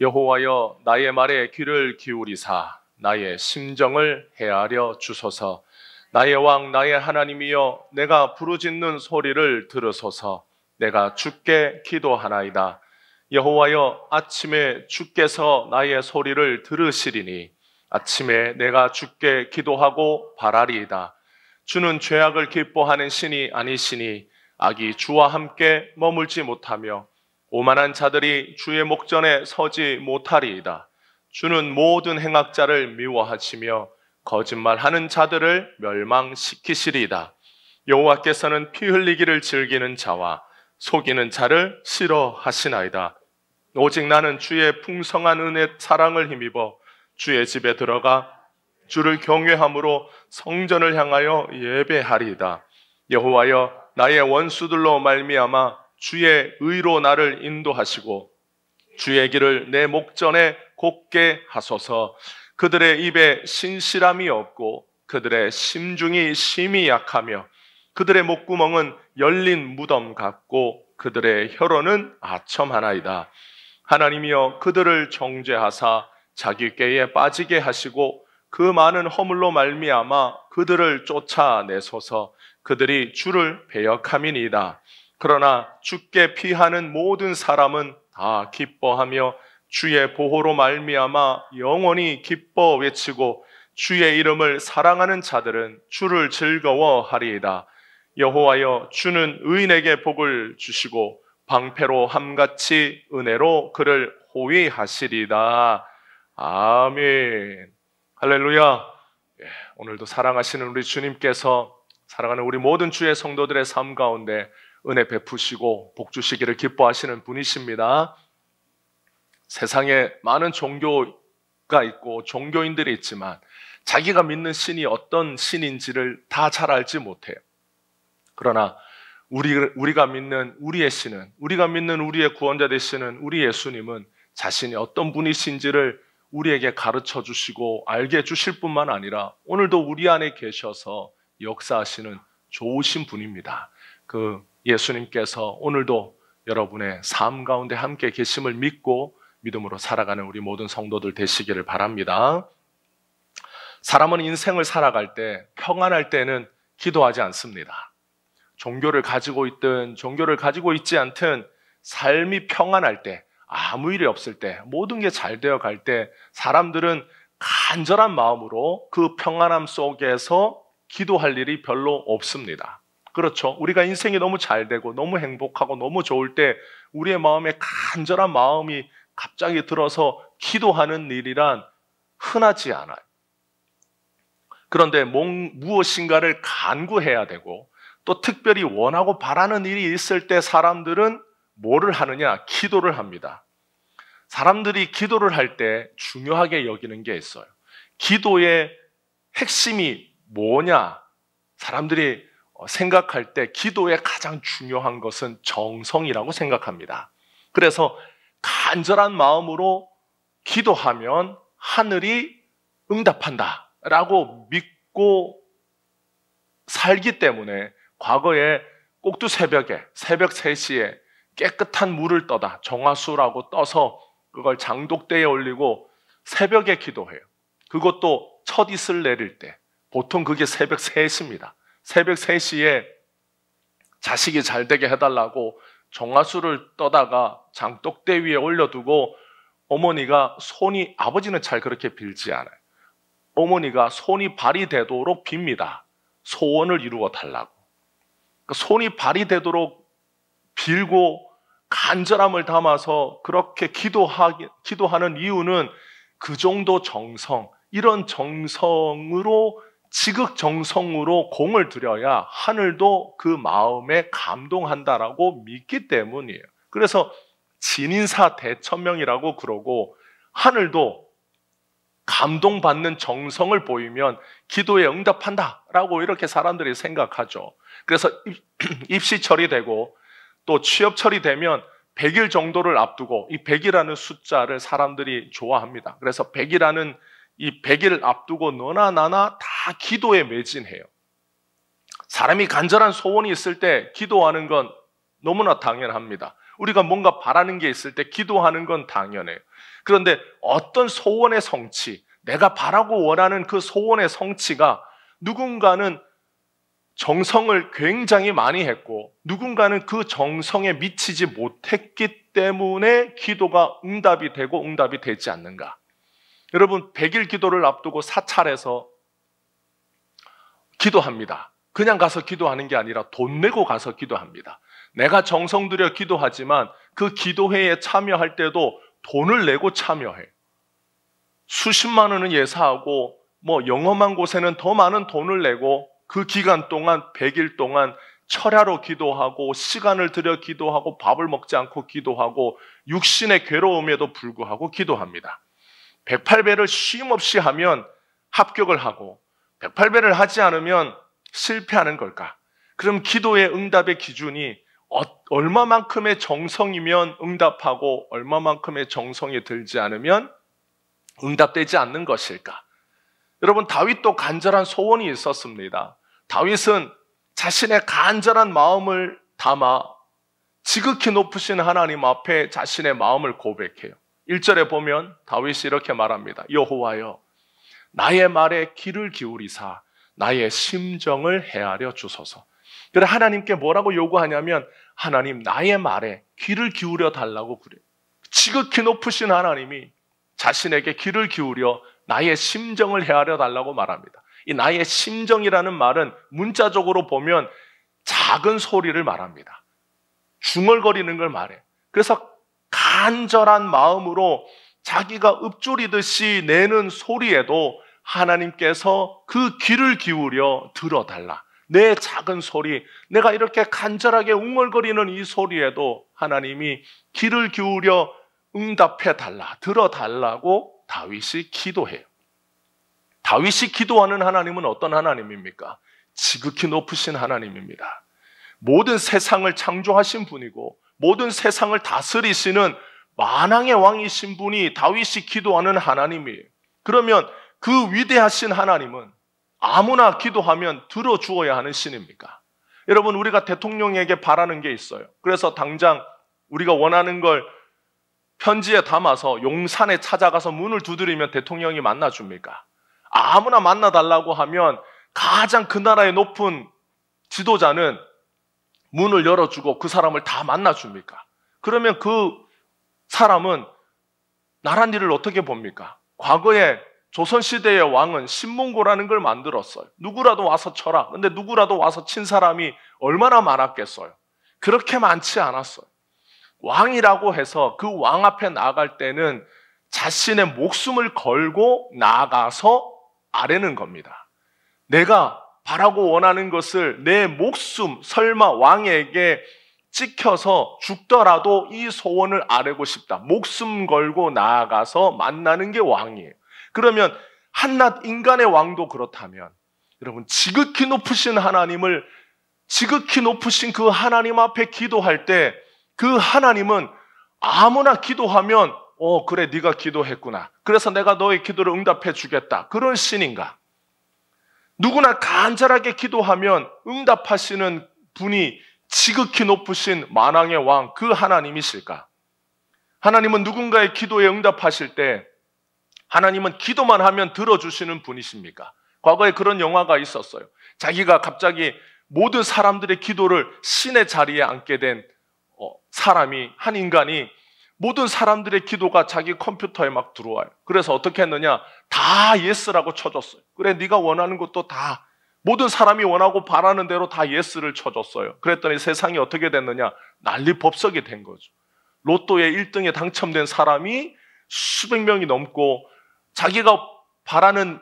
여호와여, 나의 말에 귀를 기울이사 나의 심정을 헤아려 주소서. 나의 왕 나의 하나님이여, 내가 부르짖는 소리를 들으소서. 내가 주께 기도하나이다. 여호와여, 아침에 주께서 나의 소리를 들으시리니 아침에 내가 주께 기도하고 바라리이다. 주는 죄악을 기뻐하는 신이 아니시니 악이 주와 함께 머물지 못하며 오만한 자들이 주의 목전에 서지 못하리이다. 주는 모든 행악자를 미워하시며 거짓말하는 자들을 멸망시키시리이다. 여호와께서는 피 흘리기를 즐기는 자와 속이는 자를 싫어하시나이다. 오직 나는 주의 풍성한 은혜 사랑을 힘입어 주의 집에 들어가 주를 경외함으로 성전을 향하여 예배하리이다. 여호와여, 나의 원수들로 말미암아 주의 의로 나를 인도하시고 주의 길을 내 목전에 곱게 하소서. 그들의 입에 신실함이 없고 그들의 심중이 심히 약하며 그들의 목구멍은 열린 무덤 같고 그들의 혀로는 아첨하나이다. 하나님이여, 그들을 정죄하사 자기 꾀에 빠지게 하시고 그 많은 허물로 말미암아 그들을 쫓아내소서. 그들이 주를 배역함이니이다. 그러나 주께 피하는 모든 사람은 다 기뻐하며 주의 보호로 말미암아 영원히 기뻐 외치고 주의 이름을 사랑하는 자들은 주를 즐거워하리이다. 여호와여, 주는 의인에게 복을 주시고 방패로 함같이 은혜로 그를 호위하시리이다. 아멘. 할렐루야. 오늘도 사랑하시는 우리 주님께서 사랑하는 우리 모든 주의 성도들의 삶 가운데 은혜 베푸시고 복 주시기를 기뻐하시는 분이십니다. 세상에 많은 종교가 있고 종교인들이 있지만 자기가 믿는 신이 어떤 신인지를 다 잘 알지 못해요. 그러나 우리가 믿는 우리의 신은, 우리가 믿는 우리의 구원자 되시는 우리 예수님은 자신이 어떤 분이신지를 우리에게 가르쳐 주시고 알게 해주실 뿐만 아니라 오늘도 우리 안에 계셔서 역사하시는 좋으신 분입니다. 그 예수님께서 오늘도 여러분의 삶 가운데 함께 계심을 믿고 믿음으로 살아가는 우리 모든 성도들 되시기를 바랍니다. 사람은 인생을 살아갈 때, 평안할 때는 기도하지 않습니다. 종교를 가지고 있든 종교를 가지고 있지 않든 삶이 평안할 때, 아무 일이 없을 때, 모든 게 잘 되어 갈 때 사람들은 간절한 마음으로 그 평안함 속에서 기도할 일이 별로 없습니다. 그렇죠? 우리가 인생이 너무 잘 되고 너무 행복하고 너무 좋을 때 우리의 마음에 간절한 마음이 갑자기 들어서 기도하는 일이란 흔하지 않아요. 그런데 무엇인가를 간구해야 되고 또 특별히 원하고 바라는 일이 있을 때 사람들은 뭐를 하느냐? 기도를 합니다. 사람들이 기도를 할 때 중요하게 여기는 게 있어요. 기도의 핵심이 뭐냐? 사람들이 생각할 때 기도의 가장 중요한 것은 정성이라고 생각합니다. 그래서 간절한 마음으로 기도하면 하늘이 응답한다 라고 믿고 살기 때문에 과거에 꼭두 새벽에, 새벽 3시에 깨끗한 물을 떠다 정화수라고 떠서 그걸 장독대에 올리고 새벽에 기도해요. 그것도 첫 이슬 내릴 때, 보통 그게 새벽 3시입니다. 새벽 3시에 자식이 잘 되게 해달라고 정화수를 떠다가 장독대 위에 올려두고 어머니가 손이, 아버지는 잘 그렇게 빌지 않아요. 어머니가 손이 발이 되도록 빕니다. 소원을 이루어 달라고. 그러니까 손이 발이 되도록 빌고 간절함을 담아서 그렇게 기도하는 이유는 그 정도 정성, 이런 정성으로, 지극정성으로 공을 들여야 하늘도 그 마음에 감동한다라고 믿기 때문이에요. 그래서 진인사 대천명이라고 그러고 하늘도 감동받는 정성을 보이면 기도에 응답한다라고 이렇게 사람들이 생각하죠. 그래서 입시철이 되고 또 취업철이 되면 100일 정도를 앞두고 이 100이라는 숫자를 사람들이 좋아합니다. 그래서 100이라는 이 100일 앞두고 너나 나나 다 기도에 매진해요. 사람이 간절한 소원이 있을 때 기도하는 건 너무나 당연합니다. 우리가 뭔가 바라는 게 있을 때 기도하는 건 당연해요. 그런데 어떤 소원의 성취, 내가 바라고 원하는 그 소원의 성취가 누군가는 정성을 굉장히 많이 했고 누군가는 그 정성에 미치지 못했기 때문에 기도가 응답이 되고 응답이 되지 않는가? 여러분, 100일 기도를 앞두고 사찰에서 기도합니다. 그냥 가서 기도하는 게 아니라 돈 내고 가서 기도합니다. 내가 정성 들여 기도하지만 그 기도회에 참여할 때도 돈을 내고 참여해. 수십만 원은 예사하고 영험한 곳에는 더 많은 돈을 내고 그 기간 동안 100일 동안 철야로 기도하고 시간을 들여 기도하고 밥을 먹지 않고 기도하고 육신의 괴로움에도 불구하고 기도합니다. 108배를 쉼없이 하면 합격을 하고 108배를 하지 않으면 실패하는 걸까? 그럼 기도의 응답의 기준이 얼마만큼의 정성이면 응답하고 얼마만큼의 정성이 들지 않으면 응답되지 않는 것일까? 여러분, 다윗도 간절한 소원이 있었습니다. 다윗은 자신의 간절한 마음을 담아 지극히 높으신 하나님 앞에 자신의 마음을 고백해요. 1절에 보면 다윗이 이렇게 말합니다. 여호와여, 나의 말에 귀를 기울이사 나의 심정을 헤아려 주소서. 그래, 하나님께 뭐라고 요구하냐면 하나님, 나의 말에 귀를 기울여 달라고 그래요. 지극히 높으신 하나님이 자신에게 귀를 기울여 나의 심정을 헤아려 달라고 말합니다. 이 나의 심정이라는 말은 문자적으로 보면 작은 소리를 말합니다. 중얼거리는 걸 말해. 그래서 간절한 마음으로 자기가 읊조리듯이 내는 소리에도 하나님께서 그 귀를 기울여 들어달라. 내 작은 소리, 내가 이렇게 간절하게 웅얼거리는 이 소리에도 하나님이 귀를 기울여 응답해달라, 들어달라고 다윗이 기도해요. 다윗이 기도하는 하나님은 어떤 하나님입니까? 지극히 높으신 하나님입니다. 모든 세상을 창조하신 분이고 모든 세상을 다스리시는 만왕의 왕이신 분이 다윗이 기도하는 하나님이에요. 그러면 그 위대하신 하나님은 아무나 기도하면 들어주어야 하는 신입니까? 여러분, 우리가 대통령에게 바라는 게 있어요. 그래서 당장 우리가 원하는 걸 편지에 담아서 용산에 찾아가서 문을 두드리면 대통령이 만나줍니까? 아무나 만나달라고 하면 가장 그 나라의 높은 지도자는 문을 열어주고 그 사람을 다 만나줍니까? 그러면 그 사람은 나란 일을 어떻게 봅니까? 과거에 조선시대의 왕은 신문고라는 걸 만들었어요. 누구라도 와서 쳐라. 근데 누구라도 와서 친 사람이 얼마나 많았겠어요? 그렇게 많지 않았어요. 왕이라고 해서 그 왕 앞에 나아갈 때는 자신의 목숨을 걸고 나아가서 아뢰는 겁니다. 내가 바라고 원하는 것을 내 목숨, 설마 왕에게 찍혀서 죽더라도 이 소원을 아뢰고 싶다. 목숨 걸고 나아가서 만나는 게 왕이에요. 그러면 한낱 인간의 왕도 그렇다면 여러분, 지극히 높으신 하나님을, 지극히 높으신 그 하나님 앞에 기도할 때 그 하나님은 아무나 기도하면 그래, 네가 기도했구나. 그래서 내가 너의 기도를 응답해 주겠다. 그런 신인가? 누구나 간절하게 기도하면 응답하시는 분이 지극히 높으신 만왕의 왕, 그 하나님이실까? 하나님은 누군가의 기도에 응답하실 때 하나님은 기도만 하면 들어주시는 분이십니까? 과거에 그런 영화가 있었어요. 자기가 갑자기 모든 사람들의 기도를 신의 자리에 앉게 된 사람이, 한 인간이 모든 사람들의 기도가 자기 컴퓨터에 막 들어와요. 그래서 어떻게 했느냐? 다 예스라고 쳐줬어요. 그래, 네가 원하는 것도 다, 모든 사람이 원하고 바라는 대로 다 예스를 쳐줬어요. 그랬더니 세상이 어떻게 됐느냐? 난리법석이 된 거죠. 로또에 1등에 당첨된 사람이 수백 명이 넘고 자기가 바라는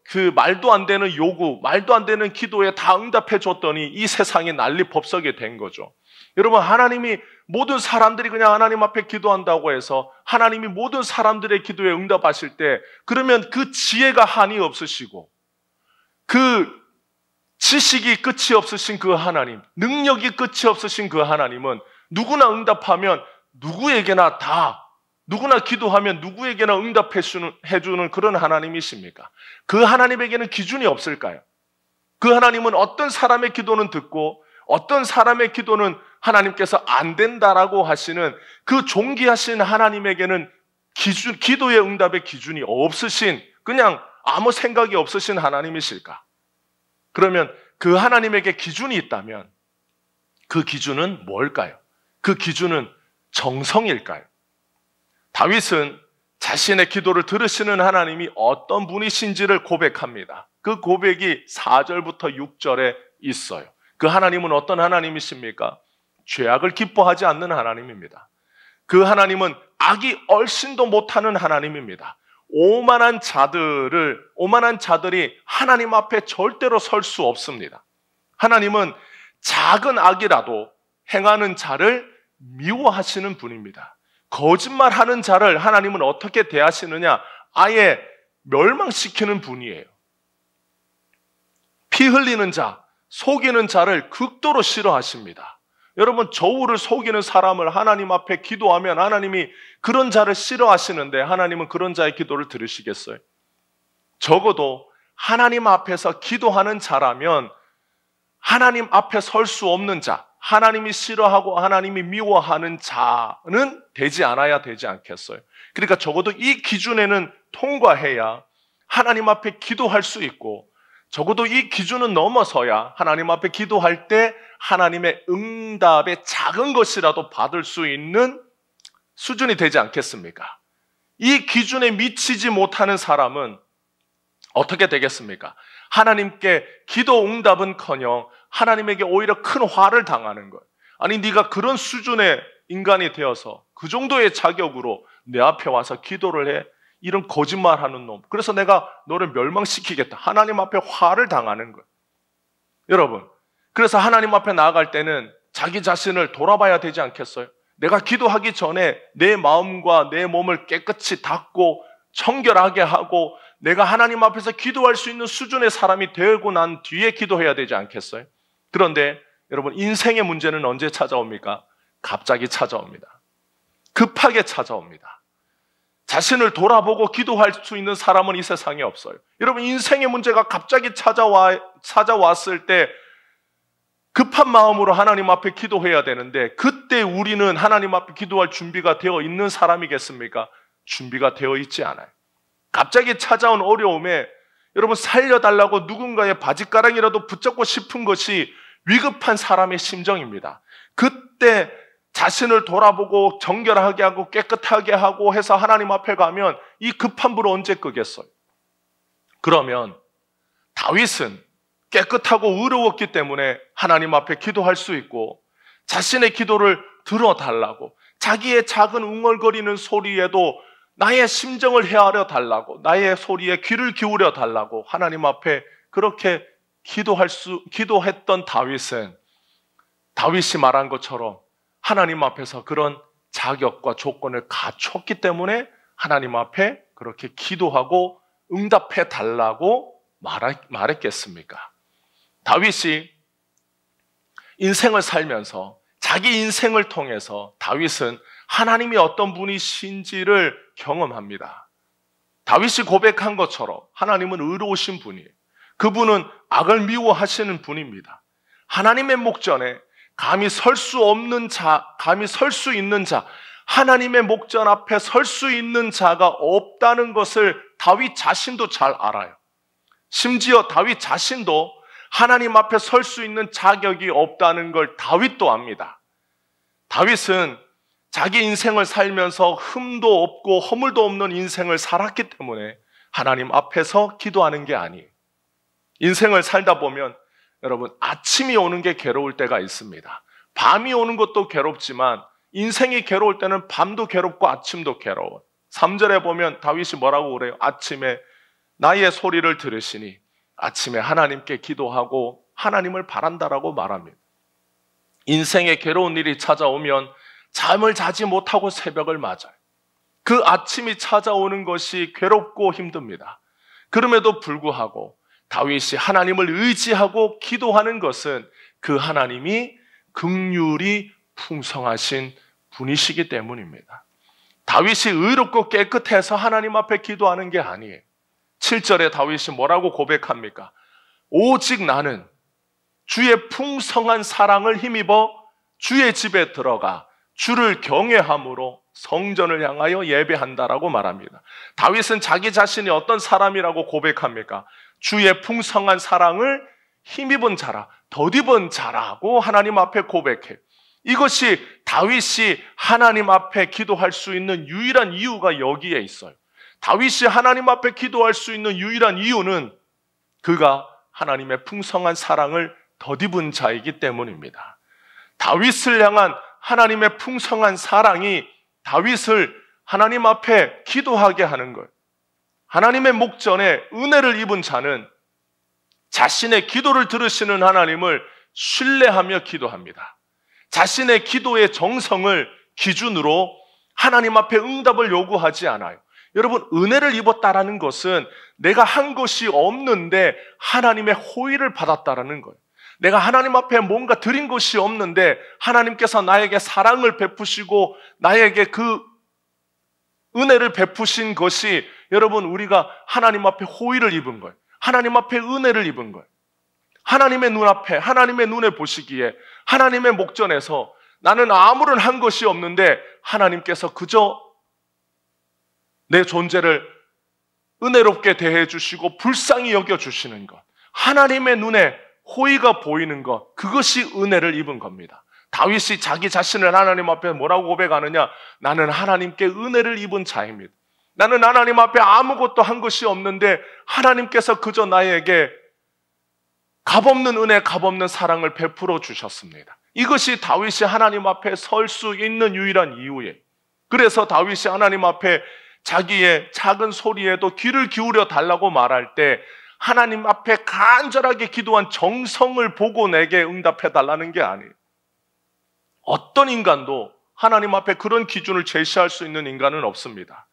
그 말도 안 되는 요구, 말도 안 되는 기도에 다 응답해 줬더니 이 세상이 난리법석이 된 거죠. 여러분, 하나님이 모든 사람들이 그냥 하나님 앞에 기도한다고 해서 하나님이 모든 사람들의 기도에 응답하실 때, 그러면 그 지혜가 한이 없으시고 그 지식이 끝이 없으신 그 하나님, 능력이 끝이 없으신 그 하나님은 누구나 응답하면 누구에게나 다, 누구나 기도하면 누구에게나 응답해 주는 그런 하나님이십니까? 그 하나님에게는 기준이 없을까요? 그 하나님은 어떤 사람의 기도는 듣고 어떤 사람의 기도는 하나님께서 안 된다라고 하시는 그 존귀하신 하나님에게는 기도의 응답의 기준이 없으신, 그냥 아무 생각이 없으신 하나님이실까? 그러면 그 하나님에게 기준이 있다면 그 기준은 뭘까요? 그 기준은 정성일까요? 다윗은 자신의 기도를 들으시는 하나님이 어떤 분이신지를 고백합니다. 그 고백이 4절부터 6절에 있어요. 그 하나님은 어떤 하나님이십니까? 죄악을 기뻐하지 않는 하나님입니다. 그 하나님은 악이 얼씬도 못하는 하나님입니다. 오만한 자들이 하나님 앞에 절대로 설 수 없습니다. 하나님은 작은 악이라도 행하는 자를 미워하시는 분입니다. 거짓말하는 자를 하나님은 어떻게 대하시느냐? 아예 멸망시키는 분이에요. 피 흘리는 자, 속이는 자를 극도로 싫어하십니다. 여러분, 저울을 속이는 사람을 하나님 앞에 기도하면 하나님이 그런 자를 싫어하시는데 하나님은 그런 자의 기도를 들으시겠어요? 적어도 하나님 앞에서 기도하는 자라면 하나님 앞에 설 수 없는 자, 하나님이 싫어하고 하나님이 미워하는 자는 되지 않아야 되지 않겠어요? 그러니까 적어도 이 기준에는 통과해야 하나님 앞에 기도할 수 있고, 적어도 이 기준은 넘어서야 하나님 앞에 기도할 때 하나님의 응답의 작은 것이라도 받을 수 있는 수준이 되지 않겠습니까? 이 기준에 미치지 못하는 사람은 어떻게 되겠습니까? 하나님께 기도 응답은커녕 하나님에게 오히려 큰 화를 당하는 것. 아니, 네가 그런 수준의 인간이 되어서 그 정도의 자격으로 내 앞에 와서 기도를 해? 이런 거짓말하는 놈. 그래서 내가 너를 멸망시키겠다. 하나님 앞에 화를 당하는 것. 여러분, 그래서 하나님 앞에 나아갈 때는 자기 자신을 돌아봐야 되지 않겠어요? 내가 기도하기 전에 내 마음과 내 몸을 깨끗이 닦고 청결하게 하고 내가 하나님 앞에서 기도할 수 있는 수준의 사람이 되고 난 뒤에 기도해야 되지 않겠어요? 그런데 여러분, 인생의 문제는 언제 찾아옵니까? 갑자기 찾아옵니다. 급하게 찾아옵니다. 자신을 돌아보고 기도할 수 있는 사람은 이 세상에 없어요. 여러분, 인생의 문제가 갑자기 찾아왔을 때 급한 마음으로 하나님 앞에 기도해야 되는데, 그때 우리는 하나님 앞에 기도할 준비가 되어 있는 사람이겠습니까? 준비가 되어 있지 않아요. 갑자기 찾아온 어려움에 여러분, 살려달라고 누군가의 바짓가랑이라도 붙잡고 싶은 것이 위급한 사람의 심정입니다. 그때 자신을 돌아보고 정결하게 하고 깨끗하게 하고 해서 하나님 앞에 가면 이 급한 불을 언제 끄겠어요? 그러면 다윗은 깨끗하고 의로웠기 때문에 하나님 앞에 기도할 수 있고, 자신의 기도를 들어달라고, 자기의 작은 웅얼거리는 소리에도 나의 심정을 헤아려 달라고, 나의 소리에 귀를 기울여 달라고 하나님 앞에 그렇게 기도했던 다윗이 말한 것처럼 하나님 앞에서 그런 자격과 조건을 갖췄기 때문에 하나님 앞에 그렇게 기도하고 응답해 달라고 말했겠습니까? 다윗이 인생을 살면서 자기 인생을 통해서 다윗은 하나님이 어떤 분이신지를 경험합니다. 다윗이 고백한 것처럼 하나님은 의로우신 분이에요. 그분은 악을 미워하시는 분입니다. 하나님의 목전에 감히 설 수 있는 자, 하나님의 목전 앞에 설 수 있는 자가 없다는 것을 다윗 자신도 잘 알아요. 심지어 다윗 자신도 하나님 앞에 설 수 있는 자격이 없다는 걸 다윗도 압니다. 다윗은 자기 인생을 살면서 흠도 없고 허물도 없는 인생을 살았기 때문에 하나님 앞에서 기도하는 게 아니에요. 인생을 살다 보면 여러분, 아침이 오는 게 괴로울 때가 있습니다. 밤이 오는 것도 괴롭지만 인생이 괴로울 때는 밤도 괴롭고 아침도 괴로워. 3절에 보면 다윗이 뭐라고 그래요? 아침에 나의 소리를 들으시니, 아침에 하나님께 기도하고 하나님을 바란다라고 말합니다. 인생에 괴로운 일이 찾아오면 잠을 자지 못하고 새벽을 맞아요. 그 아침이 찾아오는 것이 괴롭고 힘듭니다. 그럼에도 불구하고 다윗이 하나님을 의지하고 기도하는 것은 그 하나님이 긍휼이 풍성하신 분이시기 때문입니다. 다윗이 의롭고 깨끗해서 하나님 앞에 기도하는 게 아니에요. 7절에 다윗이 뭐라고 고백합니까? 오직 나는 주의 풍성한 사랑을 힘입어 주의 집에 들어가 주를 경외함으로 성전을 향하여 예배한다라고 말합니다. 다윗은 자기 자신이 어떤 사람이라고 고백합니까? 주의 풍성한 사랑을 힘입은 자라, 덧입은 자라고 하나님 앞에 고백해요. 이것이 다윗이 하나님 앞에 기도할 수 있는 유일한 이유가 여기에 있어요. 다윗이 하나님 앞에 기도할 수 있는 유일한 이유는 그가 하나님의 풍성한 사랑을 덧입은 자이기 때문입니다. 다윗을 향한 하나님의 풍성한 사랑이 다윗을 하나님 앞에 기도하게 하는 것. 하나님의 목전에 은혜를 입은 자는 자신의 기도를 들으시는 하나님을 신뢰하며 기도합니다. 자신의 기도의 정성을 기준으로 하나님 앞에 응답을 요구하지 않아요. 여러분, 은혜를 입었다라는 것은 내가 한 것이 없는데 하나님의 호의를 받았다라는 거예요. 내가 하나님 앞에 뭔가 드린 것이 없는데 하나님께서 나에게 사랑을 베푸시고 나에게 그 은혜를 베푸신 것이, 여러분, 우리가 하나님 앞에 호의를 입은 거예요. 하나님 앞에 은혜를 입은 거예요. 하나님의 눈앞에, 하나님의 눈에 보시기에 하나님의 목전에서 나는 아무런 한 것이 없는데 하나님께서 그저 내 존재를 은혜롭게 대해 주시고 불쌍히 여겨 주시는 것, 하나님의 눈에 호의가 보이는 것, 그것이 은혜를 입은 겁니다. 다윗이 자기 자신을 하나님 앞에 뭐라고 고백하느냐? 나는 하나님께 은혜를 입은 자입니다. 나는 하나님 앞에 아무것도 한 것이 없는데 하나님께서 그저 나에게 값없는 은혜, 값없는 사랑을 베풀어 주셨습니다. 이것이 다윗이 하나님 앞에 설 수 있는 유일한 이유예요. 그래서 다윗이 하나님 앞에 자기의 작은 소리에도 귀를 기울여 달라고 말할 때 하나님 앞에 간절하게 기도한 정성을 보고 내게 응답해 달라는 게 아니에요. 어떤 인간도 하나님 앞에 그런 기준을 제시할 수 있는 인간은 없습니다.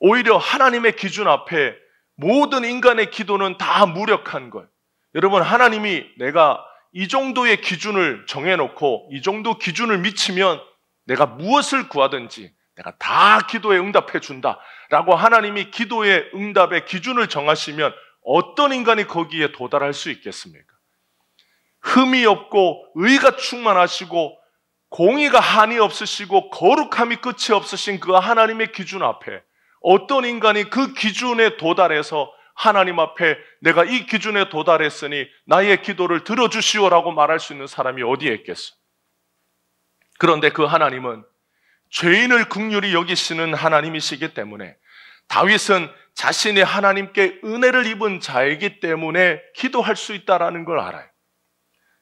오히려 하나님의 기준 앞에 모든 인간의 기도는 다 무력한 거예요. 여러분, 하나님이 내가 이 정도의 기준을 정해놓고 이 정도 기준을 미치면 내가 무엇을 구하든지 내가 다 기도에 응답해 준다라고 하나님이 기도의 응답의 기준을 정하시면 어떤 인간이 거기에 도달할 수 있겠습니까? 흠이 없고 의가 충만하시고 공의가 한이 없으시고 거룩함이 끝이 없으신 그 하나님의 기준 앞에 어떤 인간이 그 기준에 도달해서 하나님 앞에 내가 이 기준에 도달했으니 나의 기도를 들어주시오라고 말할 수 있는 사람이 어디에 있겠어? 그런데 그 하나님은 죄인을 긍휼히 여기시는 하나님이시기 때문에 다윗은 자신이 하나님께 은혜를 입은 자이기 때문에 기도할 수 있다는 걸 알아요.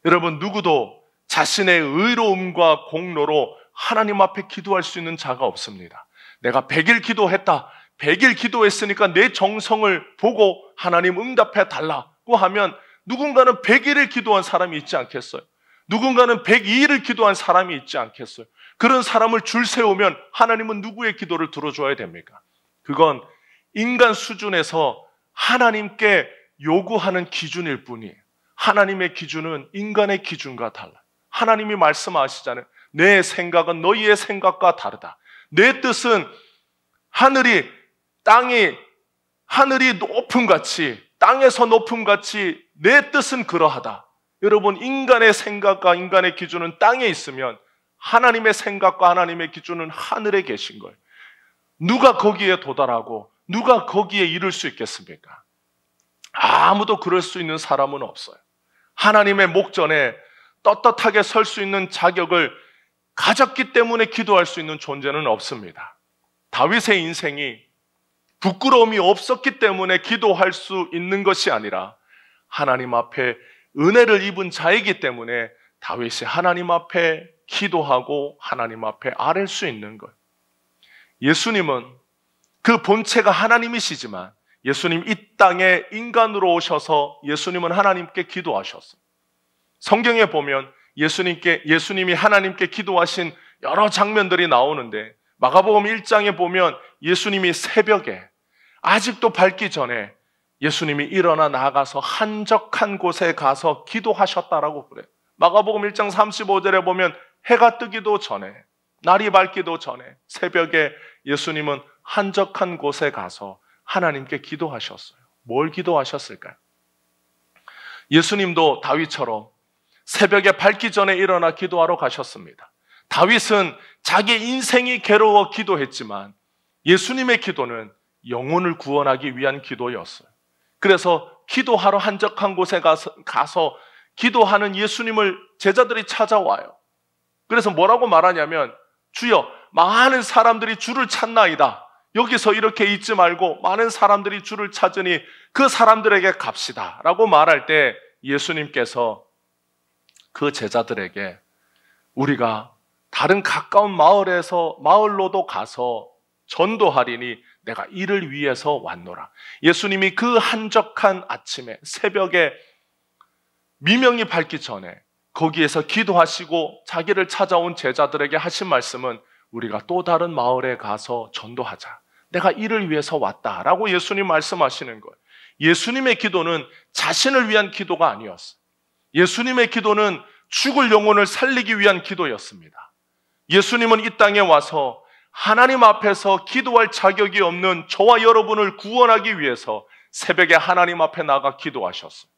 여러분, 누구도 자신의 의로움과 공로로 하나님 앞에 기도할 수 있는 자가 없습니다. 내가 100일 기도했다, 100일 기도했으니까 내 정성을 보고 하나님 응답해 달라고 하면 누군가는 100일을 기도한 사람이 있지 않겠어요? 누군가는 102일을 기도한 사람이 있지 않겠어요? 그런 사람을 줄 세우면 하나님은 누구의 기도를 들어줘야 됩니까? 그건 인간 수준에서 하나님께 요구하는 기준일 뿐이에요. 하나님의 기준은 인간의 기준과 달라요. 하나님이 말씀하시잖아요. 내 생각은 너희의 생각과 다르다. 내 뜻은 하늘이 높음같이, 땅에서 높음같이 내 뜻은 그러하다. 여러분, 인간의 생각과 인간의 기준은 땅에 있으면 하나님의 생각과 하나님의 기준은 하늘에 계신 거예요. 누가 거기에 도달하고 누가 거기에 이룰 수 있겠습니까? 아무도 그럴 수 있는 사람은 없어요. 하나님의 목전에 떳떳하게 설 수 있는 자격을 가졌기 때문에 기도할 수 있는 존재는 없습니다. 다윗의 인생이 부끄러움이 없었기 때문에 기도할 수 있는 것이 아니라 하나님 앞에 은혜를 입은 자이기 때문에 다윗이 하나님 앞에 기도하고 하나님 앞에 아랠 수 있는 것. 예수님은 그 본체가 하나님이시지만 예수님 이 땅에 인간으로 오셔서 예수님은 하나님께 기도하셨어요. 성경에 보면 예수님이 하나님께 기도하신 여러 장면들이 나오는데 마가복음 1장에 보면 예수님이 새벽에 아직도 밝기 전에 예수님이 일어나 나가서 한적한 곳에 가서 기도하셨다라고 그래요. 마가복음 1장 35절에 보면 해가 뜨기도 전에, 날이 밝기도 전에 새벽에 예수님은 한적한 곳에 가서 하나님께 기도하셨어요. 뭘 기도하셨을까요? 예수님도 다윗처럼 새벽에 밝기 전에 일어나 기도하러 가셨습니다. 다윗은 자기 인생이 괴로워 기도했지만 예수님의 기도는 영혼을 구원하기 위한 기도였어요. 그래서 기도하러 한적한 곳에 가서 기도하는 예수님을 제자들이 찾아와요. 그래서 뭐라고 말하냐면, 주여, 많은 사람들이 주를 찾나이다. 여기서 이렇게 있지 말고 많은 사람들이 주를 찾으니 그 사람들에게 갑시다 라고 말할 때 예수님께서 그 제자들에게 우리가 다른 가까운 마을로도 가서 전도하리니 내가 이를 위해서 왔노라. 예수님이 그 한적한 아침에 새벽에 미명이 밝기 전에 거기에서 기도하시고 자기를 찾아온 제자들에게 하신 말씀은 우리가 또 다른 마을에 가서 전도하자. 내가 이를 위해서 왔다라고 예수님 말씀하시는 거예요. 예수님의 기도는 자신을 위한 기도가 아니었어요. 예수님의 기도는 죽을 영혼을 살리기 위한 기도였습니다. 예수님은 이 땅에 와서 하나님 앞에서 기도할 자격이 없는 저와 여러분을 구원하기 위해서 새벽에 하나님 앞에 나가 기도하셨어요.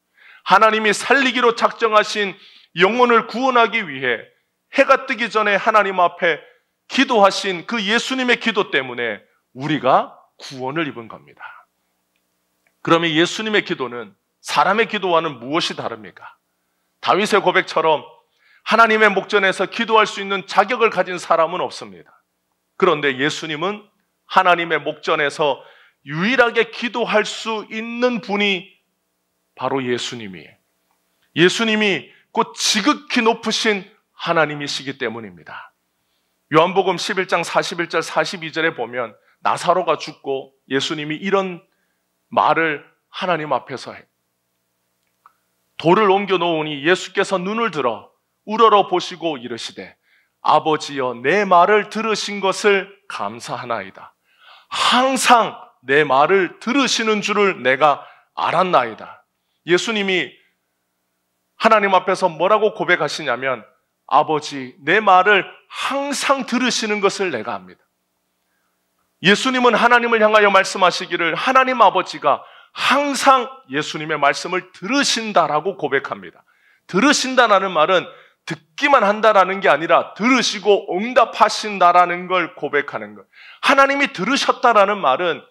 하나님이 살리기로 작정하신 영혼을 구원하기 위해 해가 뜨기 전에 하나님 앞에 기도하신 그 예수님의 기도 때문에 우리가 구원을 입은 겁니다. 그러면 예수님의 기도는 사람의 기도와는 무엇이 다릅니까? 다윗의 고백처럼 하나님의 목전에서 기도할 수 있는 자격을 가진 사람은 없습니다. 그런데 예수님은 하나님의 목전에서 유일하게 기도할 수 있는 분이 바로 예수님이에요. 예수님이 곧 지극히 높으신 하나님이시기 때문입니다. 요한복음 11장 41절 42절에 보면 나사로가 죽고 예수님이 이런 말을 하나님 앞에서 해. 돌을 옮겨 놓으니 예수께서 눈을 들어 우러러 보시고 이르시되 아버지여 내 말을 들으신 것을 감사하나이다. 항상 내 말을 들으시는 줄을 내가 알았나이다. 예수님이 하나님 앞에서 뭐라고 고백하시냐면 아버지 내 말을 항상 들으시는 것을 내가 압니다. 예수님은 하나님을 향하여 말씀하시기를 하나님 아버지가 항상 예수님의 말씀을 들으신다라고 고백합니다. 들으신다라는 말은 듣기만 한다라는 게 아니라 들으시고 응답하신다라는 걸 고백하는 것. 하나님이 들으셨다라는 말은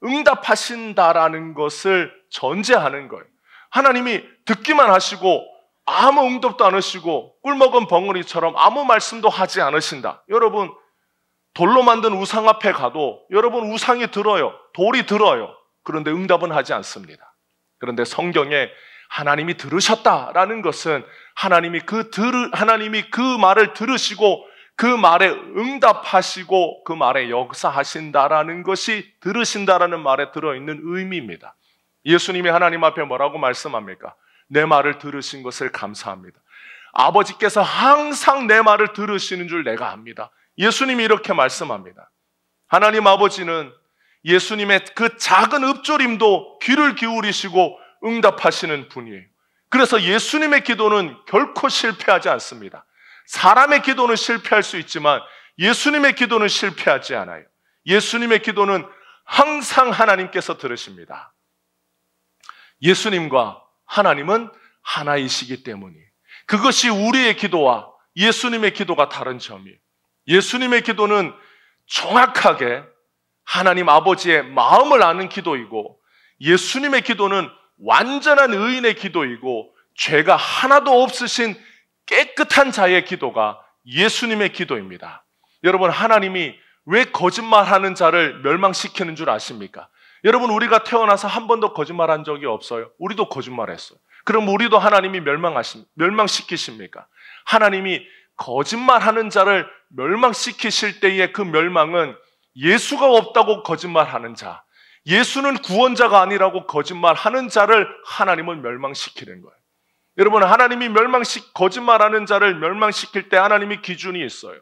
응답하신다라는 것을 전제하는 거예요. 하나님이 듣기만 하시고 아무 응답도 안 하시고 꿀먹은 벙어리처럼 아무 말씀도 하지 않으신다. 여러분 돌로 만든 우상 앞에 가도 여러분 우상이 들어요. 돌이 들어요. 그런데 응답은 하지 않습니다. 그런데 성경에 하나님이 들으셨다라는 것은 하나님이 그 말을 들으시고 그 말에 응답하시고 그 말에 역사하신다라는 것이 들으신다라는 말에 들어있는 의미입니다. 예수님이 하나님 앞에 뭐라고 말씀합니까? 내 말을 들으신 것을 감사합니다. 아버지께서 항상 내 말을 들으시는 줄 내가 압니다. 예수님이 이렇게 말씀합니다. 하나님 아버지는 예수님의 그 작은 읊조림도 귀를 기울이시고 응답하시는 분이에요. 그래서 예수님의 기도는 결코 실패하지 않습니다. 사람의 기도는 실패할 수 있지만 예수님의 기도는 실패하지 않아요. 예수님의 기도는 항상 하나님께서 들으십니다. 예수님과 하나님은 하나이시기 때문이에요. 그것이 우리의 기도와 예수님의 기도가 다른 점이에요. 예수님의 기도는 정확하게 하나님 아버지의 마음을 아는 기도이고 예수님의 기도는 완전한 의인의 기도이고 죄가 하나도 없으신 깨끗한 자의 기도가 예수님의 기도입니다. 여러분 하나님이 왜 거짓말하는 자를 멸망시키는 줄 아십니까? 여러분 우리가 태어나서 한 번도 거짓말한 적이 없어요. 우리도 거짓말했어요. 그럼 우리도 하나님이 멸망시키십니까? 하나님이 거짓말하는 자를 멸망시키실 때의 그 멸망은 예수가 없다고 거짓말하는 자, 예수는 구원자가 아니라고 거짓말하는 자를 하나님은 멸망시키는 거예요. 여러분 하나님이 거짓말하는 자를 멸망시킬 때 하나님이 기준이 있어요.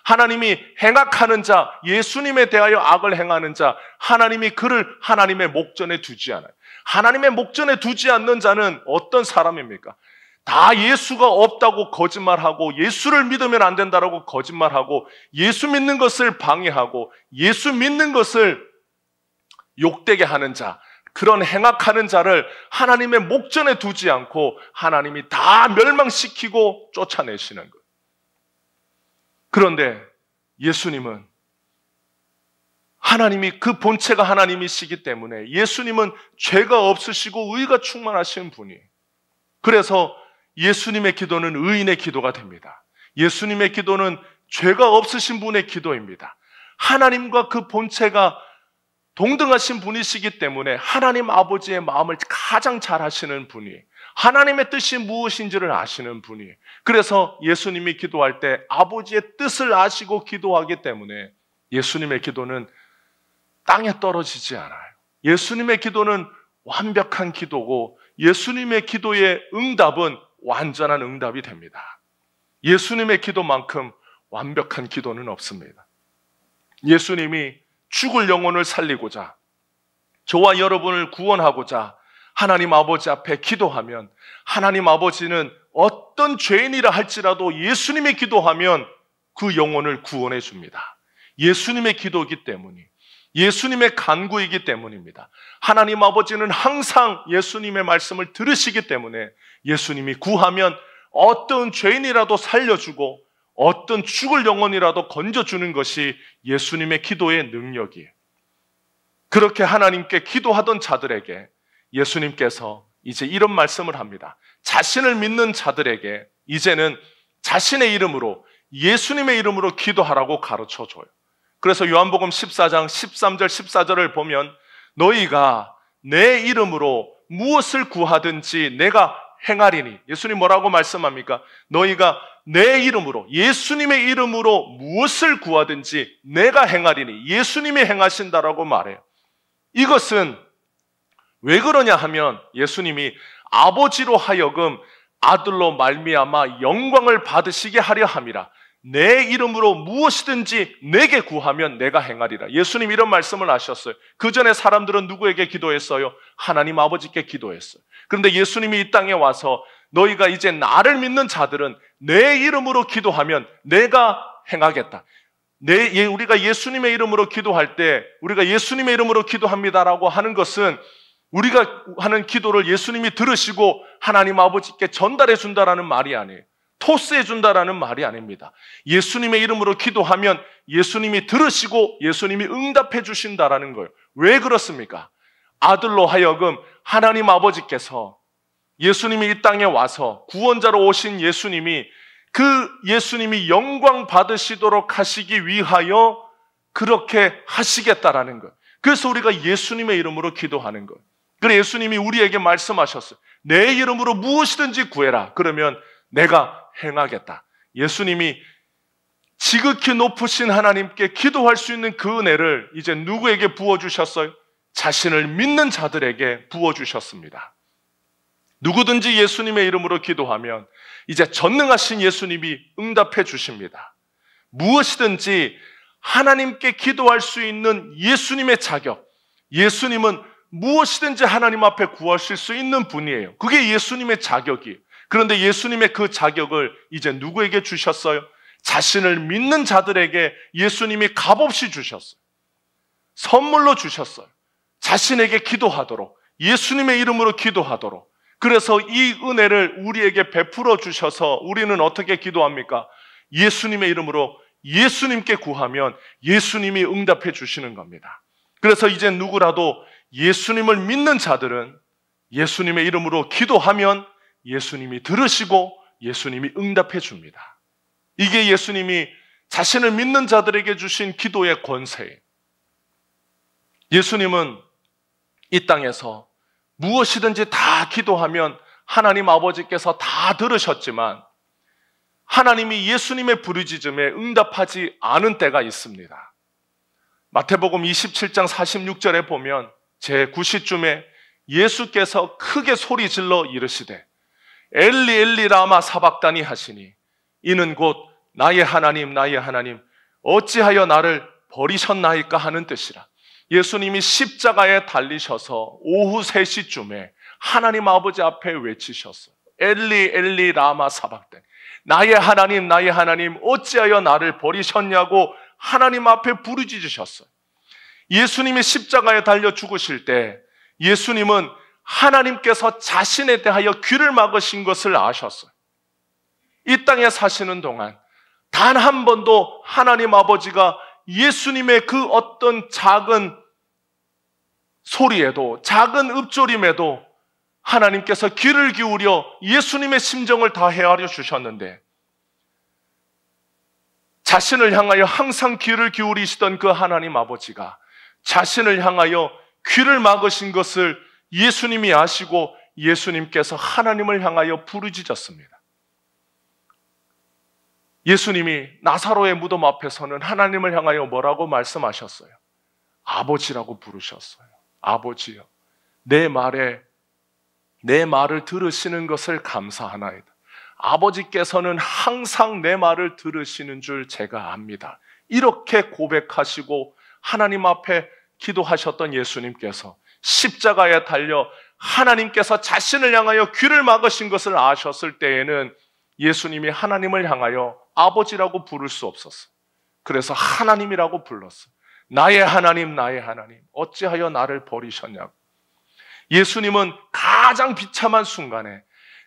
하나님이 행악하는 자, 예수님에 대하여 악을 행하는 자, 하나님이 그를 하나님의 목전에 두지 않아요. 하나님의 목전에 두지 않는 자는 어떤 사람입니까? 다 예수가 없다고 거짓말하고 예수를 믿으면 안 된다라고 거짓말하고 예수 믿는 것을 방해하고 예수 믿는 것을 욕되게 하는 자, 그런 행악하는 자를 하나님의 목전에 두지 않고 하나님이 다 멸망시키고 쫓아내시는 거예요. 그런데 예수님은 하나님이 그 본체가 하나님이시기 때문에 예수님은 죄가 없으시고 의가 충만하신 분이, 그래서 예수님의 기도는 의인의 기도가 됩니다. 예수님의 기도는 죄가 없으신 분의 기도입니다. 하나님과 그 본체가 동등하신 분이시기 때문에 하나님 아버지의 마음을 가장 잘 아시는 분이, 하나님의 뜻이 무엇인지를 아시는 분이, 그래서 예수님이 기도할 때 아버지의 뜻을 아시고 기도하기 때문에 예수님의 기도는 땅에 떨어지지 않아요. 예수님의 기도는 완벽한 기도고 예수님의 기도의 응답은 완전한 응답이 됩니다. 예수님의 기도만큼 완벽한 기도는 없습니다. 예수님이 죽을 영혼을 살리고자, 저와 여러분을 구원하고자 하나님 아버지 앞에 기도하면 하나님 아버지는 어떤 죄인이라 할지라도 예수님이 기도하면 그 영혼을 구원해 줍니다. 예수님의 기도이기 때문이, 예수님의 간구이기 때문입니다. 하나님 아버지는 항상 예수님의 말씀을 들으시기 때문에 예수님이 구하면 어떤 죄인이라도 살려주고 어떤 죽을 영혼이라도 건져주는 것이 예수님의 기도의 능력이에요. 그렇게 하나님께 기도하던 자들에게 예수님께서 이제 이런 말씀을 합니다. 자신을 믿는 자들에게 이제는 자신의 이름으로, 예수님의 이름으로 기도하라고 가르쳐줘요. 그래서 요한복음 14장 13절 14절을 보면 너희가 내 이름으로 무엇을 구하든지 내가 행하리니, 예수님 뭐라고 말씀합니까? 너희가 내 이름으로, 예수님의 이름으로 무엇을 구하든지 내가 행하리니, 예수님이 행하신다라고 말해요. 이것은 왜 그러냐 하면 예수님이 아버지로 하여금 아들로 말미암아 영광을 받으시게 하려 함이라. 내 이름으로 무엇이든지 내게 구하면 내가 행하리라. 예수님 이런 말씀을 하셨어요. 그 전에 사람들은 누구에게 기도했어요? 하나님 아버지께 기도했어요. 그런데 예수님이 이 땅에 와서 너희가 이제 나를 믿는 자들은 내 이름으로 기도하면 내가 행하겠다. 우리가 예수님의 이름으로 기도할 때 우리가 예수님의 이름으로 기도합니다라고 하는 것은 우리가 하는 기도를 예수님이 들으시고 하나님 아버지께 전달해 준다라는 말이 아니에요. 토스해 준다라는 말이 아닙니다. 예수님의 이름으로 기도하면 예수님이 들으시고 예수님이 응답해 주신다라는 거예요. 왜 그렇습니까? 아들로 하여금 하나님 아버지께서 예수님이 이 땅에 와서 구원자로 오신 예수님이 그 예수님이 영광 받으시도록 하시기 위하여 그렇게 하시겠다라는 거예요. 그래서 우리가 예수님의 이름으로 기도하는 거예요. 그래서 예수님이 우리에게 말씀하셨어요. 내 이름으로 무엇이든지 구해라. 그러면 내가 행하겠다. 예수님이 지극히 높으신 하나님께 기도할 수 있는 그 은혜를 이제 누구에게 부어주셨어요? 자신을 믿는 자들에게 부어주셨습니다. 누구든지 예수님의 이름으로 기도하면 이제 전능하신 예수님이 응답해 주십니다. 무엇이든지 하나님께 기도할 수 있는 예수님의 자격, 예수님은 무엇이든지 하나님 앞에 구하실 수 있는 분이에요. 그게 예수님의 자격이에요. 그런데 예수님의 그 자격을 이제 누구에게 주셨어요? 자신을 믿는 자들에게 예수님이 값없이 주셨어요. 선물로 주셨어요. 자신에게 기도하도록, 예수님의 이름으로 기도하도록. 그래서 이 은혜를 우리에게 베풀어 주셔서 우리는 어떻게 기도합니까? 예수님의 이름으로 예수님께 구하면 예수님이 응답해 주시는 겁니다. 그래서 이제 누구라도 예수님을 믿는 자들은 예수님의 이름으로 기도하면 예수님이 들으시고 예수님이 응답해 줍니다. 이게 예수님이 자신을 믿는 자들에게 주신 기도의 권세예요. 예수님은 이 땅에서 무엇이든지 다 기도하면 하나님 아버지께서 다 들으셨지만 하나님이 예수님의 부르짖음에 응답하지 않은 때가 있습니다. 마태복음 27장 46절에 보면 제9시쯤에 예수께서 크게 소리 질러 이르시되 엘리 엘리 라마 사박다니 하시니 이는 곧 나의 하나님 나의 하나님 어찌하여 나를 버리셨나이까 하는 뜻이라. 예수님이 십자가에 달리셔서 오후 3시쯤에 하나님 아버지 앞에 외치셨어요. 엘리 엘리 라마 사박다니, 나의 하나님 어찌하여 나를 버리셨냐고 하나님 앞에 부르짖으셨어요. 예수님이 십자가에 달려 죽으실 때 예수님은 하나님께서 자신에 대하여 귀를 막으신 것을 아셨어요. 이 땅에 사시는 동안 단 한 번도 하나님 아버지가 예수님의 그 어떤 작은 소리에도, 작은 읊조림에도 하나님께서 귀를 기울여 예수님의 심정을 다 헤아려 주셨는데, 자신을 향하여 항상 귀를 기울이시던 그 하나님 아버지가 자신을 향하여 귀를 막으신 것을 예수님이 아시고 예수님께서 하나님을 향하여 부르짖었습니다. 예수님이 나사로의 무덤 앞에서는 하나님을 향하여 뭐라고 말씀하셨어요? 아버지라고 부르셨어요. 아버지요, 내 말을 들으시는 것을 감사하나이다. 아버지께서는 항상 내 말을 들으시는 줄 제가 압니다. 이렇게 고백하시고 하나님 앞에 기도하셨던 예수님께서 십자가에 달려 하나님께서 자신을 향하여 귀를 막으신 것을 아셨을 때에는 예수님이 하나님을 향하여 아버지라고 부를 수 없었어요. 그래서 하나님이라고 불렀어요. 나의 하나님, 나의 하나님, 어찌하여 나를 버리셨냐고. 예수님은 가장 비참한 순간에,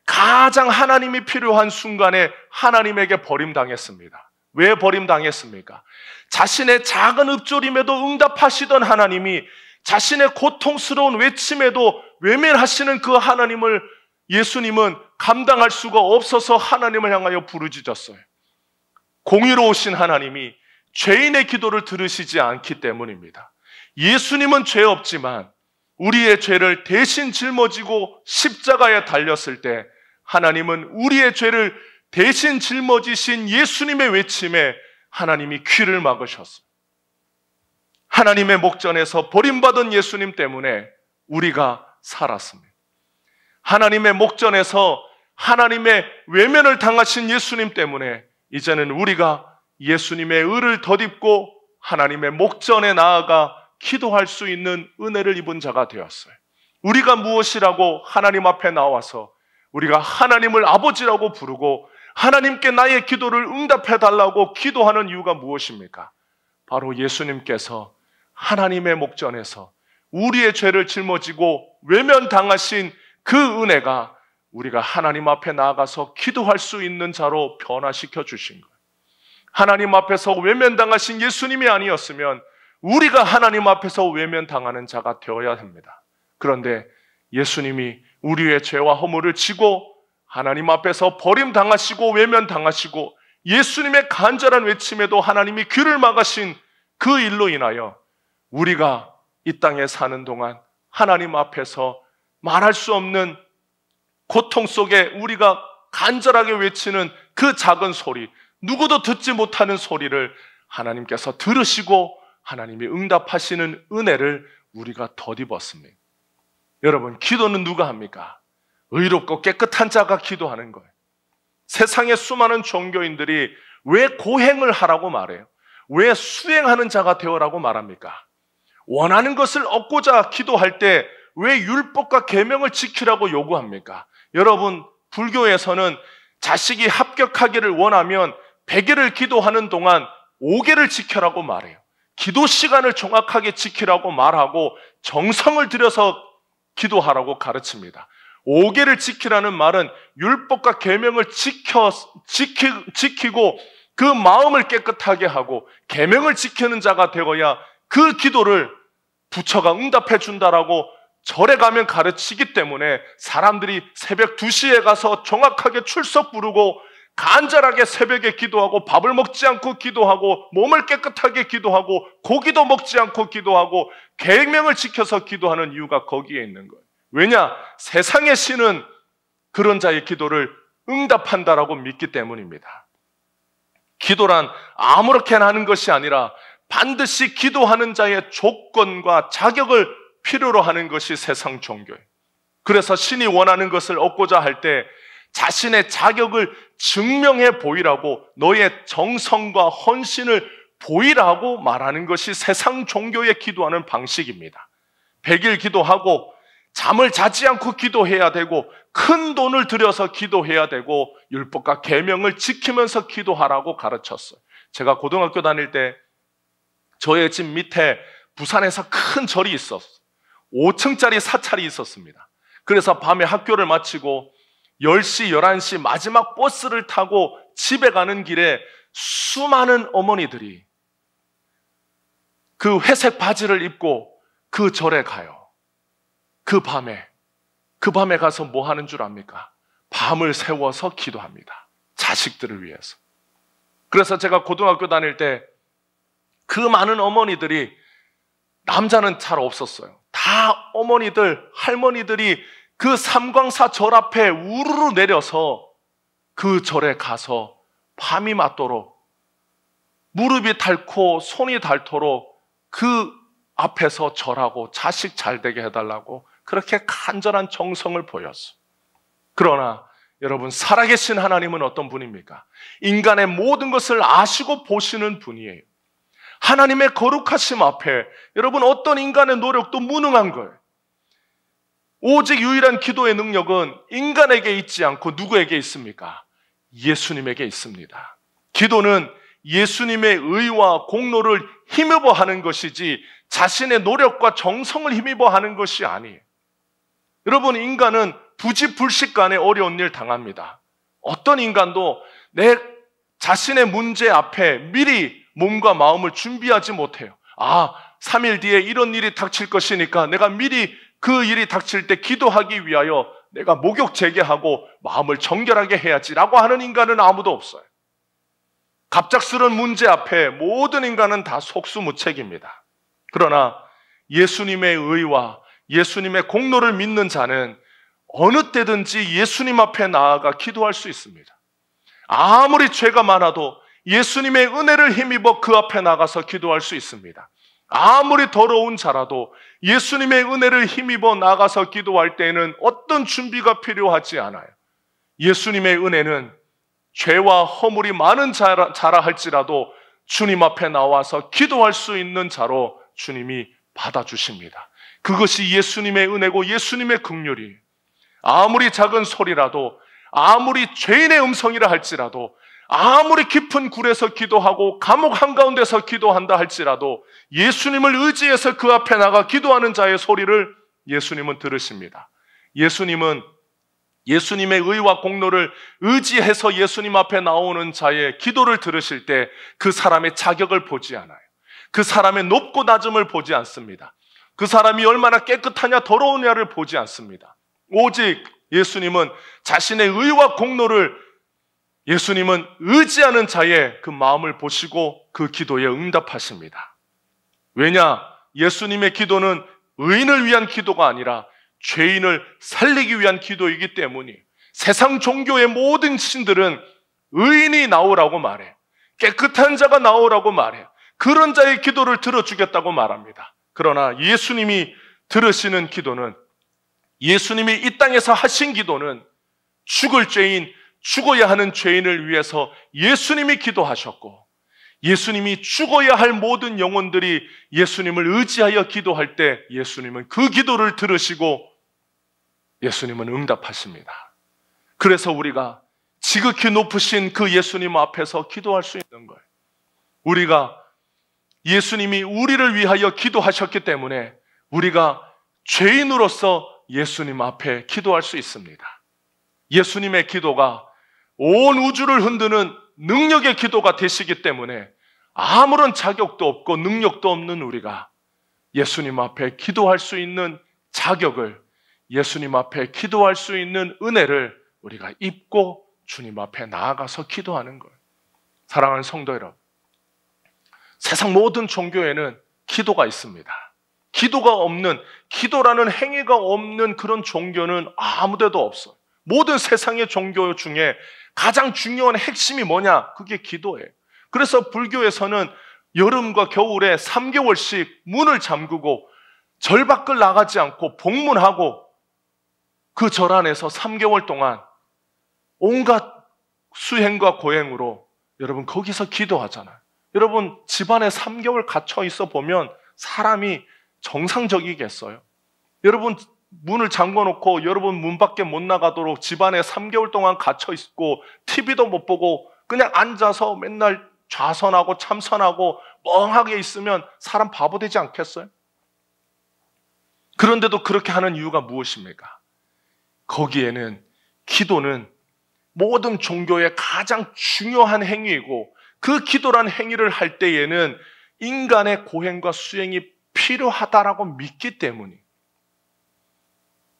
가장 하나님이 필요한 순간에 하나님에게 버림당했습니다. 왜 버림당했습니까? 자신의 작은 읊조림에도 응답하시던 하나님이 자신의 고통스러운 외침에도 외면하시는 그 하나님을 예수님은 감당할 수가 없어서 하나님을 향하여 부르짖었어요. 공의로우신 하나님이 죄인의 기도를 들으시지 않기 때문입니다. 예수님은 죄 없지만 우리의 죄를 대신 짊어지고 십자가에 달렸을 때 하나님은 우리의 죄를 대신 짊어지신 예수님의 외침에 하나님이 귀를 막으셨어요. 하나님의 목전에서 버림받은 예수님 때문에 우리가 살았습니다. 하나님의 목전에서 하나님의 외면을 당하신 예수님 때문에 이제는 우리가 예수님의 의를 덧입고 하나님의 목전에 나아가 기도할 수 있는 은혜를 입은 자가 되었어요. 우리가 무엇이라고 하나님 앞에 나와서 우리가 하나님을 아버지라고 부르고 하나님께 나의 기도를 응답해 달라고 기도하는 이유가 무엇입니까? 바로 예수님께서 하나님의 목전에서 우리의 죄를 짊어지고 외면당하신 그 은혜가 우리가 하나님 앞에 나아가서 기도할 수 있는 자로 변화시켜 주신 거예요. 하나님 앞에서 외면당하신 예수님이 아니었으면 우리가 하나님 앞에서 외면당하는 자가 되어야 합니다. 그런데 예수님이 우리의 죄와 허물을 지고 하나님 앞에서 버림당하시고 외면당하시고 예수님의 간절한 외침에도 하나님이 귀를 막으신 그 일로 인하여 우리가 이 땅에 사는 동안 하나님 앞에서 말할 수 없는 고통 속에 우리가 간절하게 외치는 그 작은 소리, 누구도 듣지 못하는 소리를 하나님께서 들으시고 하나님이 응답하시는 은혜를 우리가 덧입었습니다. 여러분, 기도는 누가 합니까? 의롭고 깨끗한 자가 기도하는 거예요. 세상의 수많은 종교인들이 왜 고행을 하라고 말해요? 왜 수행하는 자가 되어라고 말합니까? 원하는 것을 얻고자 기도할 때 왜 율법과 계명을 지키라고 요구합니까? 여러분, 불교에서는 자식이 합격하기를 원하면 100일을 기도하는 동안 5개를 지켜라고 말해요. 기도 시간을 정확하게 지키라고 말하고 정성을 들여서 기도하라고 가르칩니다. 5개를 지키라는 말은 율법과 계명을 지키고 그 마음을 깨끗하게 하고 계명을 지키는 자가 되어야 그 기도를 부처가 응답해 준다라고 절에 가면 가르치기 때문에 사람들이 새벽 2시에 가서 정확하게 출석 부르고 간절하게 새벽에 기도하고 밥을 먹지 않고 기도하고 몸을 깨끗하게 기도하고 고기도 먹지 않고 기도하고 계명을 지켜서 기도하는 이유가 거기에 있는 거예요. 왜냐? 세상의 신은 그런 자의 기도를 응답한다라고 믿기 때문입니다. 기도란 아무렇게나 하는 것이 아니라 반드시 기도하는 자의 조건과 자격을 필요로 하는 것이 세상 종교예요. 그래서 신이 원하는 것을 얻고자 할 때 자신의 자격을 증명해 보이라고, 너의 정성과 헌신을 보이라고 말하는 것이 세상 종교의 기도하는 방식입니다. 100일 기도하고 잠을 자지 않고 기도해야 되고 큰 돈을 들여서 기도해야 되고 율법과 계명을 지키면서 기도하라고 가르쳤어요. 제가 고등학교 다닐 때 저의 집 밑에 부산에서 큰 절이 있었어요. 5층짜리 사찰이 있었습니다. 그래서 밤에 학교를 마치고 10시, 11시 마지막 버스를 타고 집에 가는 길에 수많은 어머니들이 그 회색 바지를 입고 그 절에 가요. 그 밤에 가서 뭐 하는 줄 압니까? 밤을 새워서 기도합니다. 자식들을 위해서. 그래서 제가 고등학교 다닐 때 그 많은 어머니들이, 남자는 잘 없었어요. 다 어머니들, 할머니들이 그 삼광사 절 앞에 우르르 내려서 그 절에 가서 밤이 맞도록, 무릎이 닳고 손이 닳도록 그 앞에서 절하고 자식 잘 되게 해달라고 그렇게 간절한 정성을 보였어. 그러나 여러분, 살아계신 하나님은 어떤 분입니까? 인간의 모든 것을 아시고 보시는 분이에요. 하나님의 거룩하심 앞에 여러분, 어떤 인간의 노력도 무능한 거예요. 오직 유일한 기도의 능력은 인간에게 있지 않고 누구에게 있습니까? 예수님에게 있습니다. 기도는 예수님의 의와 공로를 힘입어 하는 것이지 자신의 노력과 정성을 힘입어 하는 것이 아니에요. 여러분, 인간은 부지불식간에 어려운 일 당합니다. 어떤 인간도 내 자신의 문제 앞에 미리 몸과 마음을 준비하지 못해요. 3일 뒤에 이런 일이 닥칠 것이니까 내가 미리 그 일이 닥칠 때 기도하기 위하여 내가 목욕 재개하고 마음을 정결하게 해야지라고 하는 인간은 아무도 없어요. 갑작스러운 문제 앞에 모든 인간은 다 속수무책입니다. 그러나 예수님의 의와 예수님의 공로를 믿는 자는 어느 때든지 예수님 앞에 나아가 기도할 수 있습니다. 아무리 죄가 많아도 예수님의 은혜를 힘입어 그 앞에 나가서 기도할 수 있습니다. 아무리 더러운 자라도 예수님의 은혜를 힘입어 나가서 기도할 때에는 어떤 준비가 필요하지 않아요. 예수님의 은혜는 죄와 허물이 많은 자라 할지라도 주님 앞에 나와서 기도할 수 있는 자로 주님이 받아주십니다. 그것이 예수님의 은혜고 예수님의 긍휼이, 아무리 작은 소리라도, 아무리 죄인의 음성이라 할지라도, 아무리 깊은 굴에서 기도하고 감옥 한가운데서 기도한다 할지라도 예수님을 의지해서 그 앞에 나가 기도하는 자의 소리를 예수님은 들으십니다. 예수님은 예수님의 의와 공로를 의지해서 예수님 앞에 나오는 자의 기도를 들으실 때 그 사람의 자격을 보지 않아요. 그 사람의 높고 낮음을 보지 않습니다. 그 사람이 얼마나 깨끗하냐 더러우냐를 보지 않습니다. 오직 예수님은 자신의 의와 공로를, 예수님은 의지하는 자의 그 마음을 보시고 그 기도에 응답하십니다. 왜냐? 예수님의 기도는 의인을 위한 기도가 아니라 죄인을 살리기 위한 기도이기 때문이에요. 세상 종교의 모든 신들은 의인이 나오라고 말해요. 깨끗한 자가 나오라고 말해요. 그런 자의 기도를 들어주겠다고 말합니다. 그러나 예수님이 들으시는 기도는, 예수님이 이 땅에서 하신 기도는 죽을 죄인, 죽어야 하는 죄인을 위해서 예수님이 기도하셨고, 예수님이 죽어야 할 모든 영혼들이 예수님을 의지하여 기도할 때 예수님은 그 기도를 들으시고 예수님은 응답하십니다. 그래서 우리가 지극히 높으신 그 예수님 앞에서 기도할 수 있는 거예요. 우리가 예수님이 우리를 위하여 기도하셨기 때문에 우리가 죄인으로서 예수님 앞에 기도할 수 있습니다. 예수님의 기도가 온 우주를 흔드는 능력의 기도가 되시기 때문에 아무런 자격도 없고 능력도 없는 우리가 예수님 앞에 기도할 수 있는 자격을, 예수님 앞에 기도할 수 있는 은혜를 우리가 입고 주님 앞에 나아가서 기도하는 거예요. 사랑하는 성도 여러분, 세상 모든 종교에는 기도가 있습니다. 기도가 없는, 기도라는 행위가 없는 그런 종교는 아무 데도 없어요. 모든 세상의 종교 중에 가장 중요한 핵심이 뭐냐? 그게 기도예요. 그래서 불교에서는 여름과 겨울에 3개월씩 문을 잠그고 절 밖을 나가지 않고 봉문하고 그 절 안에서 3개월 동안 온갖 수행과 고행으로 여러분 거기서 기도하잖아요. 여러분 집안에 3개월 갇혀 있어 보면 사람이 정상적이겠어요? 여러분 문을 잠궈놓고 여러분 문 밖에 못 나가도록 집안에 3개월 동안 갇혀 있고 TV도 못 보고 그냥 앉아서 맨날 좌선하고 참선하고 멍하게 있으면 사람 바보 되지 않겠어요? 그런데도 그렇게 하는 이유가 무엇입니까? 거기에는 기도는 모든 종교의 가장 중요한 행위이고 그 기도란 행위를 할 때에는 인간의 고행과 수행이 필요하다라고 믿기 때문이.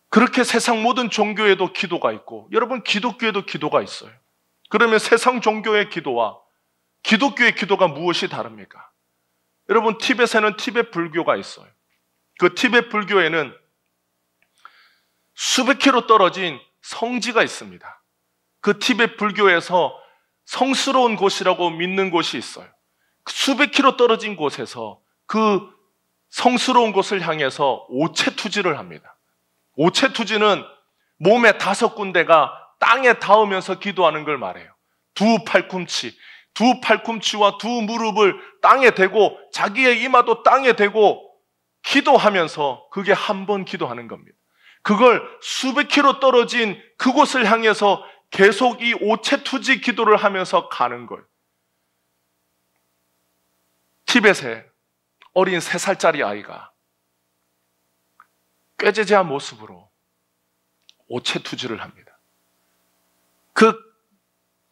그렇게 세상 모든 종교에도 기도가 있고, 여러분 기독교에도 기도가 있어요. 그러면 세상 종교의 기도와 기독교의 기도가 무엇이 다릅니까? 여러분 티벳에는 티벳 불교가 있어요. 그 티벳 불교에는 수백 킬로 떨어진 성지가 있습니다. 그 티벳 불교에서 성스러운 곳이라고 믿는 곳이 있어요. 수백 킬로 떨어진 곳에서 그 성스러운 곳을 향해서 오체투지를 합니다. 오체투지는 몸의 5군데가 땅에 닿으면서 기도하는 걸 말해요. 두 팔꿈치와 두 무릎을 땅에 대고 자기의 이마도 땅에 대고 기도하면서 그게 한 번 기도하는 겁니다. 그걸 수백 킬로 떨어진 그곳을 향해서 계속 이 오체투지 기도를 하면서 가는 거예요. 티벳의 어린 3살짜리 아이가 꾀죄죄한 모습으로 오체투지를 합니다. 그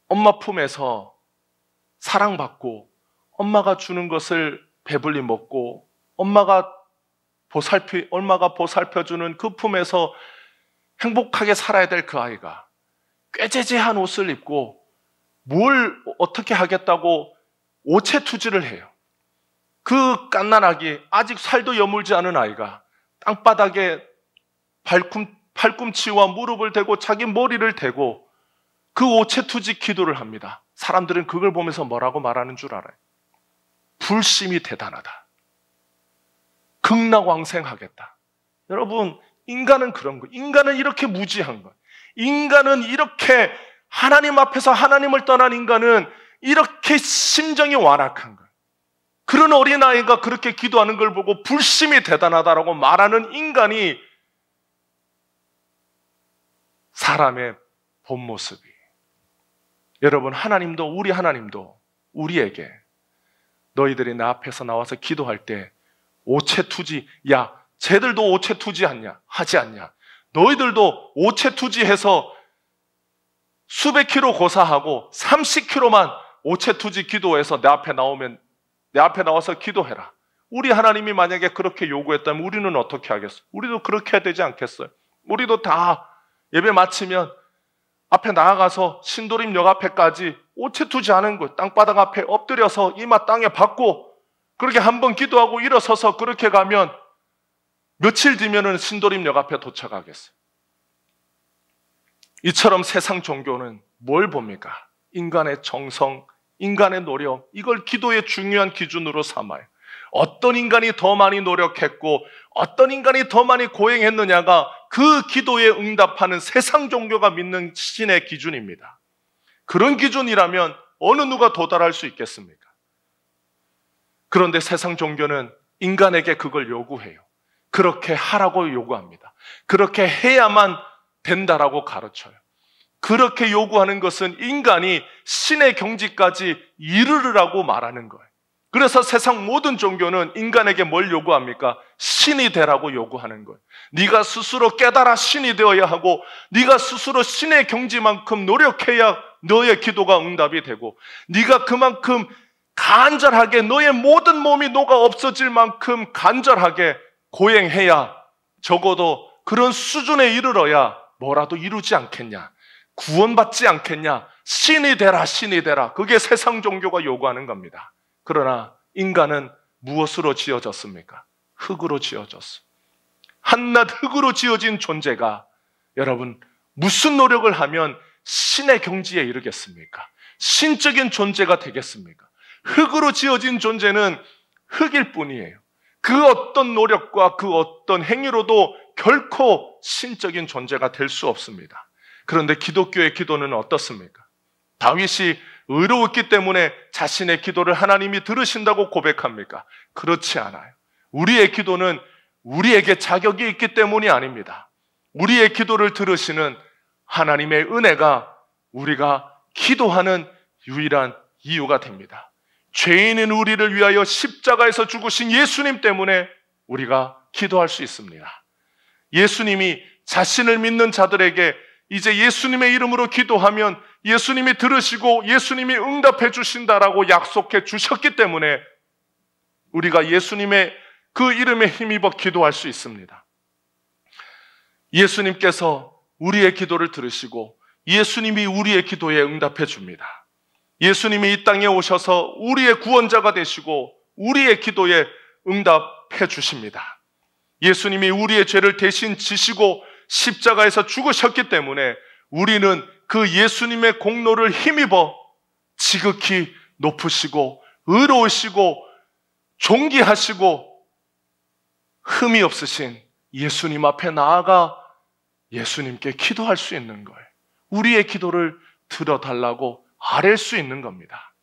엄마 품에서 사랑받고 엄마가 주는 것을 배불리 먹고 엄마가 보살펴주는 그 품에서 행복하게 살아야 될 그 아이가 꾀죄죄한 옷을 입고 뭘 어떻게 하겠다고 오체투지를 해요. 그 갓난아기, 아직 살도 여물지 않은 아이가 땅바닥에 팔꿈치와 무릎을 대고 자기 머리를 대고 그 오체투지 기도를 합니다. 사람들은 그걸 보면서 뭐라고 말하는 줄 알아요? 불심이 대단하다. 극락왕생하겠다. 여러분, 인간은 그런 거예요. 인간은 이렇게 무지한 거예요. 인간은 이렇게 하나님 앞에서 하나님을 떠난 인간은 이렇게 심정이 완악한 거예요. 그런 어린아이가 그렇게 기도하는 걸 보고 불심이 대단하다라고 말하는 인간이 사람의 본 모습이. 여러분, 우리 하나님도 우리에게 너희들이 나 앞에서 나와서 기도할 때 오체투지, 야, 쟤들도 오체투지 하지 않냐? 너희들도 오체투지해서 수백 킬로 고사하고 30킬로만 오체투지 기도해서 내 앞에 나와서 기도해라. 우리 하나님이 만약에 그렇게 요구했다면 우리는 어떻게 하겠어요? 우리도 그렇게 해야 되지 않겠어요? 우리도 다 예배 마치면 앞에 나아가서 신도림역 앞에까지 오체투지 하는 거, 땅바닥 앞에 엎드려서 이마 땅에 박고 그렇게 한번 기도하고 일어서서 그렇게 가면 며칠 뒤면은 신도림역 앞에 도착하겠어요. 이처럼 세상 종교는 뭘 봅니까? 인간의 정성, 인간의 노력, 이걸 기도의 중요한 기준으로 삼아요. 어떤 인간이 더 많이 노력했고 어떤 인간이 더 많이 고행했느냐가 그 기도에 응답하는 세상 종교가 믿는 신의 기준입니다. 그런 기준이라면 어느 누가 도달할 수 있겠습니까? 그런데 세상 종교는 인간에게 그걸 요구해요. 그렇게 하라고 요구합니다. 그렇게 해야만 된다라고 가르쳐요. 그렇게 요구하는 것은 인간이 신의 경지까지 이르르라고 말하는 거예요. 그래서 세상 모든 종교는 인간에게 뭘 요구합니까? 신이 되라고 요구하는 거예요. 네가 스스로 깨달아 신이 되어야 하고 네가 스스로 신의 경지만큼 노력해야 너의 기도가 응답이 되고 네가 그만큼 간절하게 너의 모든 몸이 녹아 없어질 만큼 간절하게 고행해야 적어도 그런 수준에 이르러야 뭐라도 이루지 않겠냐? 구원받지 않겠냐? 신이 되라, 신이 되라. 그게 세상 종교가 요구하는 겁니다. 그러나 인간은 무엇으로 지어졌습니까? 흙으로 지어졌어. 한낱 흙으로 지어진 존재가 여러분 무슨 노력을 하면 신의 경지에 이르겠습니까? 신적인 존재가 되겠습니까? 흙으로 지어진 존재는 흙일 뿐이에요. 그 어떤 노력과 그 어떤 행위로도 결코 신적인 존재가 될 수 없습니다. 그런데 기독교의 기도는 어떻습니까? 다윗이 의로웠기 때문에 자신의 기도를 하나님이 들으신다고 고백합니까? 그렇지 않아요. 우리의 기도는 우리에게 자격이 있기 때문이 아닙니다. 우리의 기도를 들으시는 하나님의 은혜가 우리가 기도하는 유일한 이유가 됩니다. 죄인인 우리를 위하여 십자가에서 죽으신 예수님 때문에 우리가 기도할 수 있습니다. 예수님이 자신을 믿는 자들에게 이제 예수님의 이름으로 기도하면 예수님이 들으시고 예수님이 응답해 주신다라고 약속해 주셨기 때문에 우리가 예수님의 그 이름에 힘입어 기도할 수 있습니다. 예수님께서 우리의 기도를 들으시고 예수님이 우리의 기도에 응답해 줍니다. 예수님이 이 땅에 오셔서 우리의 구원자가 되시고 우리의 기도에 응답해 주십니다. 예수님이 우리의 죄를 대신 지시고 십자가에서 죽으셨기 때문에 우리는 그 예수님의 공로를 힘입어 지극히 높으시고 의로우시고 존귀하시고 흠이 없으신 예수님 앞에 나아가 예수님께 기도할 수 있는 거예요. 우리의 기도를 들어달라고 아랠 수 있는 겁니다.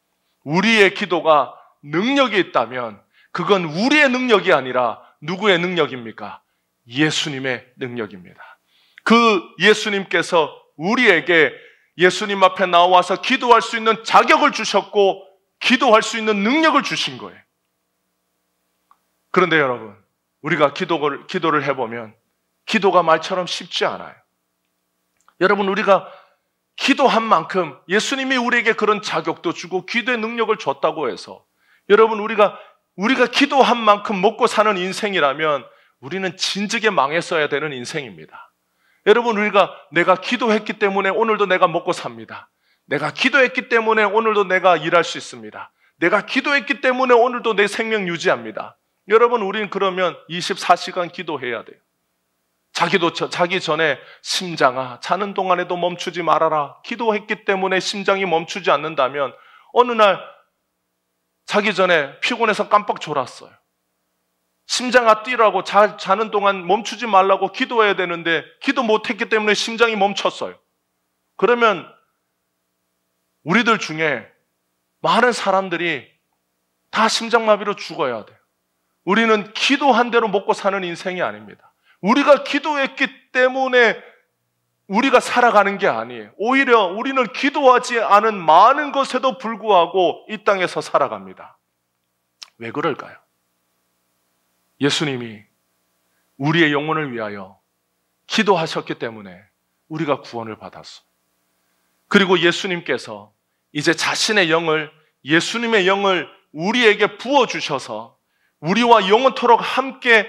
우리의 기도가 능력이 있다면 그건 우리의 능력이 아니라 누구의 능력입니까? 예수님의 능력입니다. 그 예수님께서 우리에게 예수님 앞에 나와서 기도할 수 있는 자격을 주셨고 기도할 수 있는 능력을 주신 거예요. 그런데 여러분, 우리가 기도를 해보면 기도가 말처럼 쉽지 않아요. 여러분, 우리가 기도한 만큼 예수님이 우리에게 그런 자격도 주고 기도의 능력을 줬다고 해서 여러분, 우리가 기도한 만큼 먹고 사는 인생이라면 우리는 진즉에 망했어야 되는 인생입니다. 여러분, 내가 기도했기 때문에 오늘도 내가 먹고 삽니다. 내가 기도했기 때문에 오늘도 내가 일할 수 있습니다. 내가 기도했기 때문에 오늘도 내 생명 유지합니다. 여러분, 우리는 그러면 24시간 기도해야 돼요. 자기 전에 심장아, 자는 동안에도 멈추지 말아라. 기도했기 때문에 심장이 멈추지 않는다면 어느 날 자기 전에 피곤해서 깜빡 졸았어요. 심장아 뛰라고 자는 동안 멈추지 말라고 기도해야 되는데 기도 못했기 때문에 심장이 멈췄어요. 그러면 우리들 중에 많은 사람들이 다 심장마비로 죽어야 돼요. 우리는 기도한 대로 먹고 사는 인생이 아닙니다. 우리가 기도했기 때문에 우리가 살아가는 게 아니에요. 오히려 우리는 기도하지 않은 많은 것에도 불구하고 이 땅에서 살아갑니다. 왜 그럴까요? 예수님이 우리의 영혼을 위하여 기도하셨기 때문에 우리가 구원을 받았어요. 그리고 예수님께서 이제 자신의 영을, 예수님의 영을 우리에게 부어주셔서 우리와 영원토록 함께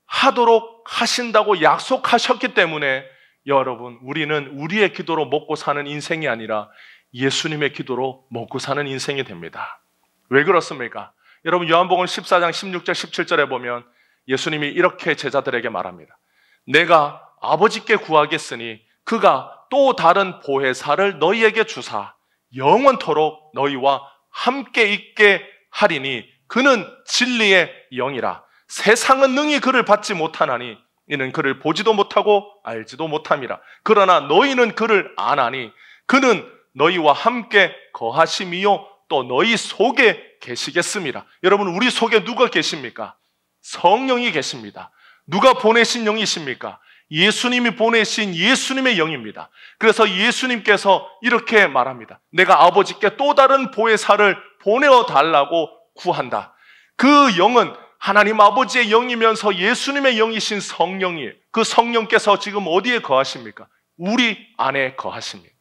하도록 하신다고 약속하셨기 때문에 여러분, 우리는 우리의 기도로 먹고 사는 인생이 아니라 예수님의 기도로 먹고 사는 인생이 됩니다. 왜 그렇습니까? 여러분, 요한복음 14장 16절 17절에 보면 예수님이 이렇게 제자들에게 말합니다. 내가 아버지께 구하겠으니 그가 또 다른 보혜사를 너희에게 주사 영원토록 너희와 함께 있게 하리니 그는 진리의 영이라. 세상은 능히 그를 받지 못하나니 이는 그를 보지도 못하고 알지도 못함이라. 그러나 너희는 그를 아나니 그는 너희와 함께 거하심이요 또 너희 속에 계시겠습니다. 여러분, 우리 속에 누가 계십니까? 성령이 계십니다. 누가 보내신 영이십니까? 예수님이 보내신 예수님의 영입니다. 그래서 예수님께서 이렇게 말합니다. 내가 아버지께 또 다른 보혜사를 보내어 달라고 구한다. 그 영은 하나님 아버지의 영이면서 예수님의 영이신 성령이에요. 그 성령께서 지금 어디에 거하십니까? 우리 안에 거하십니다.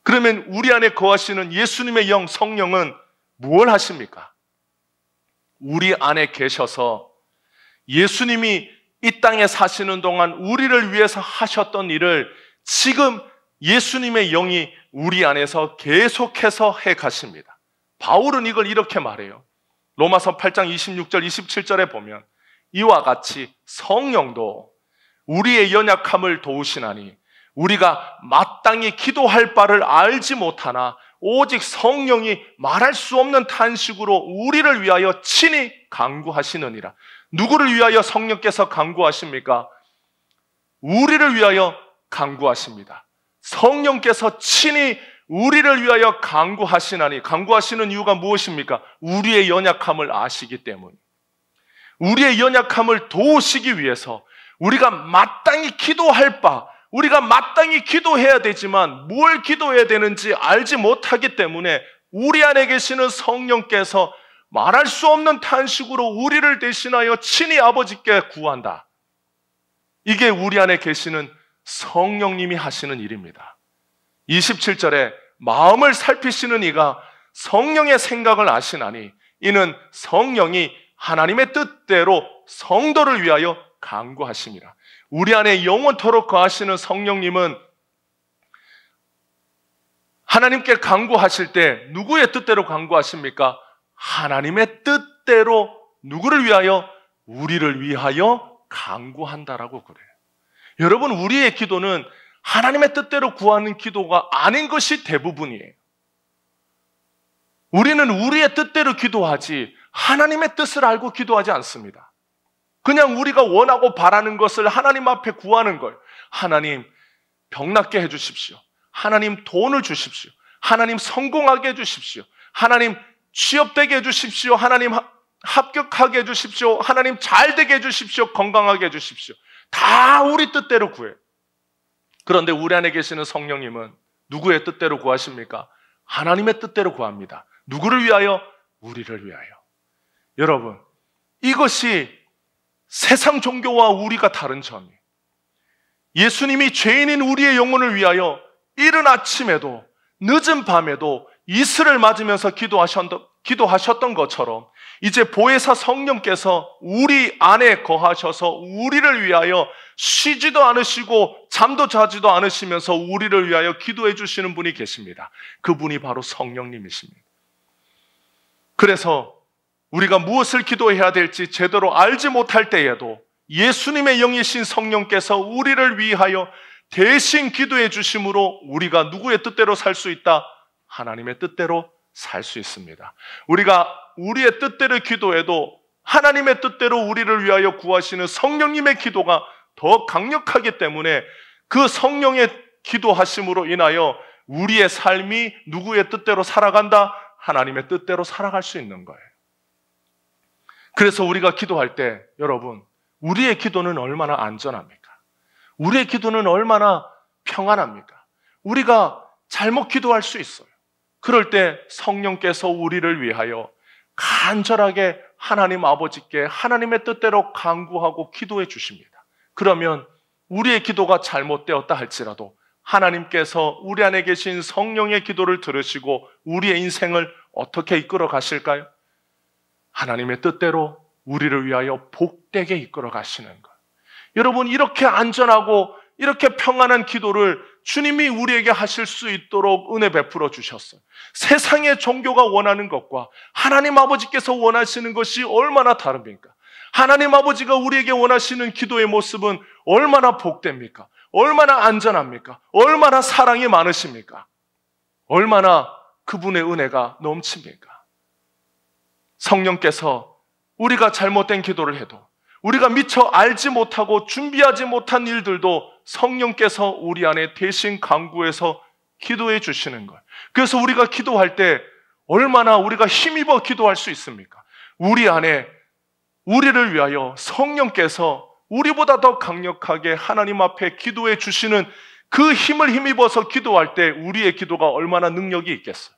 그러면 우리 안에 거하시는 예수님의 영, 성령은 무엇을 하십니까? 우리 안에 계셔서 예수님이 이 땅에 사시는 동안 우리를 위해서 하셨던 일을 지금 예수님의 영이 우리 안에서 계속해서 해 가십니다. 바울은 이걸 이렇게 말해요. 로마서 8장 26절 27절에 보면 이와 같이 성령도 우리의 연약함을 도우시나니 우리가 마땅히 기도할 바를 알지 못하나 오직 성령이 말할 수 없는 탄식으로 우리를 위하여 친히 간구하시느니라. 누구를 위하여 성령께서 간구하십니까? 우리를 위하여 간구하십니다. 성령께서 친히 우리를 위하여 간구하시나니, 간구하시는 이유가 무엇입니까? 우리의 연약함을 아시기 때문에, 우리의 연약함을 도우시기 위해서 우리가 마땅히 기도할 바, 우리가 마땅히 기도해야 되지만 뭘 기도해야 되는지 알지 못하기 때문에 우리 안에 계시는 성령께서 말할 수 없는 탄식으로 우리를 대신하여 친히 아버지께 구한다. 이게 우리 안에 계시는 성령님이 하시는 일입니다. 27절에 마음을 살피시는 이가 성령의 생각을 아시나니 이는 성령이 하나님의 뜻대로 성도를 위하여 간구하심이라. 우리 안에 영원토록 거하시는 성령님은 하나님께 간구하실 때 누구의 뜻대로 간구하십니까? 하나님의 뜻대로 누구를 위하여? 우리를 위하여 간구한다라고 그래요. 여러분, 우리의 기도는 하나님의 뜻대로 구하는 기도가 아닌 것이 대부분이에요. 우리는 우리의 뜻대로 기도하지 하나님의 뜻을 알고 기도하지 않습니다. 그냥 우리가 원하고 바라는 것을 하나님 앞에 구하는 거예요. 하나님, 병낫게 해주십시오. 하나님, 돈을 주십시오. 하나님, 성공하게 해주십시오. 하나님, 취업되게 해주십시오. 하나님, 합격하게 해주십시오. 하나님, 잘되게 해주십시오. 건강하게 해주십시오. 다 우리 뜻대로 구해요. 그런데 우리 안에 계시는 성령님은 누구의 뜻대로 구하십니까? 하나님의 뜻대로 구합니다. 누구를 위하여? 우리를 위하여. 여러분, 이것이 세상 종교와 우리가 다른 점이에요. 예수님이 죄인인 우리의 영혼을 위하여 이른 아침에도 늦은 밤에도 이슬을 맞으면서 기도하셨던 것처럼 이제 보혜사 성령께서 우리 안에 거하셔서 우리를 위하여 쉬지도 않으시고 잠도 자지도 않으시면서 우리를 위하여 기도해 주시는 분이 계십니다. 그분이 바로 성령님이십니다. 그래서 우리가 무엇을 기도해야 될지 제대로 알지 못할 때에도 예수님의 영이신 성령께서 우리를 위하여 대신 기도해 주심으로 우리가 누구의 뜻대로 살 수 있다? 하나님의 뜻대로 살 수 있습니다. 우리가 우리의 뜻대로 기도해도 하나님의 뜻대로 우리를 위하여 구하시는 성령님의 기도가 더 강력하기 때문에 그 성령의 기도하심으로 인하여 우리의 삶이 누구의 뜻대로 살아간다? 하나님의 뜻대로 살아갈 수 있는 거예요. 그래서 우리가 기도할 때 여러분, 우리의 기도는 얼마나 안전합니까? 우리의 기도는 얼마나 평안합니까? 우리가 잘못 기도할 수 있어요. 그럴 때 성령께서 우리를 위하여 간절하게 하나님 아버지께 하나님의 뜻대로 간구하고 기도해 주십니다. 그러면 우리의 기도가 잘못되었다 할지라도 하나님께서 우리 안에 계신 성령의 기도를 들으시고 우리의 인생을 어떻게 이끌어 가실까요? 하나님의 뜻대로 우리를 위하여 복되게 이끌어 가시는 것. 여러분, 이렇게 안전하고 이렇게 평안한 기도를 주님이 우리에게 하실 수 있도록 은혜 베풀어 주셨어요. 세상의 종교가 원하는 것과 하나님 아버지께서 원하시는 것이 얼마나 다릅니까? 하나님 아버지가 우리에게 원하시는 기도의 모습은 얼마나 복됩니까? 얼마나 안전합니까? 얼마나 사랑이 많으십니까? 얼마나 그분의 은혜가 넘칩니까? 성령께서 우리가 잘못된 기도를 해도 우리가 미처 알지 못하고 준비하지 못한 일들도 성령께서 우리 안에 대신 간구해서 기도해 주시는 것. 그래서 우리가 기도할 때 얼마나 우리가 힘입어 기도할 수 있습니까? 우리 안에 우리를 위하여 성령께서 우리보다 더 강력하게 하나님 앞에 기도해 주시는 그 힘을 힘입어서 기도할 때 우리의 기도가 얼마나 능력이 있겠어요.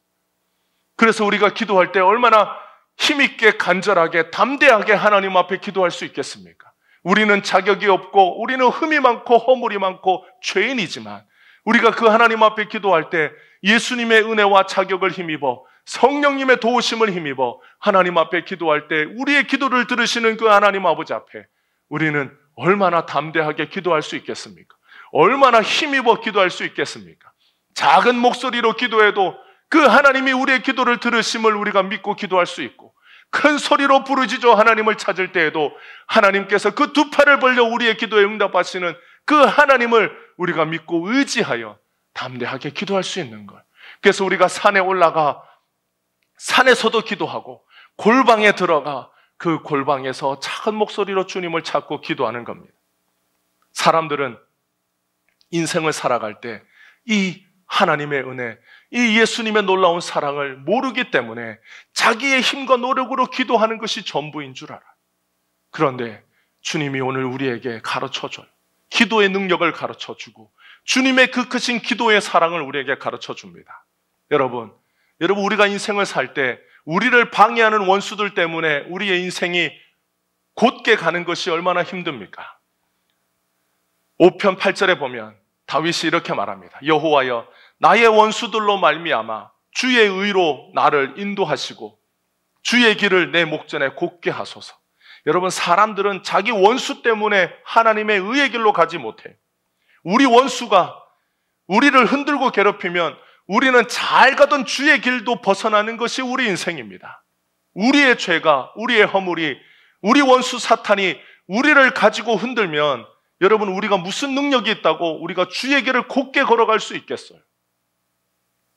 그래서 우리가 기도할 때 얼마나 힘있게 간절하게 담대하게 하나님 앞에 기도할 수 있겠습니까? 우리는 자격이 없고 우리는 흠이 많고 허물이 많고 죄인이지만 우리가 그 하나님 앞에 기도할 때 예수님의 은혜와 자격을 힘입어 성령님의 도우심을 힘입어 하나님 앞에 기도할 때 우리의 기도를 들으시는 그 하나님 아버지 앞에 우리는 얼마나 담대하게 기도할 수 있겠습니까? 얼마나 힘입어 기도할 수 있겠습니까? 작은 목소리로 기도해도 그 하나님이 우리의 기도를 들으심을 우리가 믿고 기도할 수 있고 큰 소리로 부르짖어 하나님을 찾을 때에도 하나님께서 그 두 팔을 벌려 우리의 기도에 응답하시는 그 하나님을 우리가 믿고 의지하여 담대하게 기도할 수 있는 것. 그래서 우리가 산에 올라가 산에서도 기도하고 골방에 들어가 그 골방에서 작은 목소리로 주님을 찾고 기도하는 겁니다. 사람들은 인생을 살아갈 때 이 하나님의 은혜, 이 예수님의 놀라운 사랑을 모르기 때문에 자기의 힘과 노력으로 기도하는 것이 전부인 줄 알아요. 그런데 주님이 오늘 우리에게 가르쳐줘요. 기도의 능력을 가르쳐주고 주님의 그 크신 기도의 사랑을 우리에게 가르쳐줍니다. 여러분 우리가 인생을 살 때 우리를 방해하는 원수들 때문에 우리의 인생이 곧게 가는 것이 얼마나 힘듭니까? 5편 8절에 보면 다윗이 이렇게 말합니다. 여호와여, 나의 원수들로 말미암아 주의 의로 나를 인도하시고 주의 길을 내 목전에 곧게 하소서. 여러분, 사람들은 자기 원수 때문에 하나님의 의의 길로 가지 못해. 우리 원수가 우리를 흔들고 괴롭히면 우리는 잘 가던 주의 길도 벗어나는 것이 우리 인생입니다. 우리의 죄가, 우리의 허물이, 우리 원수 사탄이 우리를 가지고 흔들면 여러분, 우리가 무슨 능력이 있다고 우리가 주의 길을 곧게 걸어갈 수 있겠어요?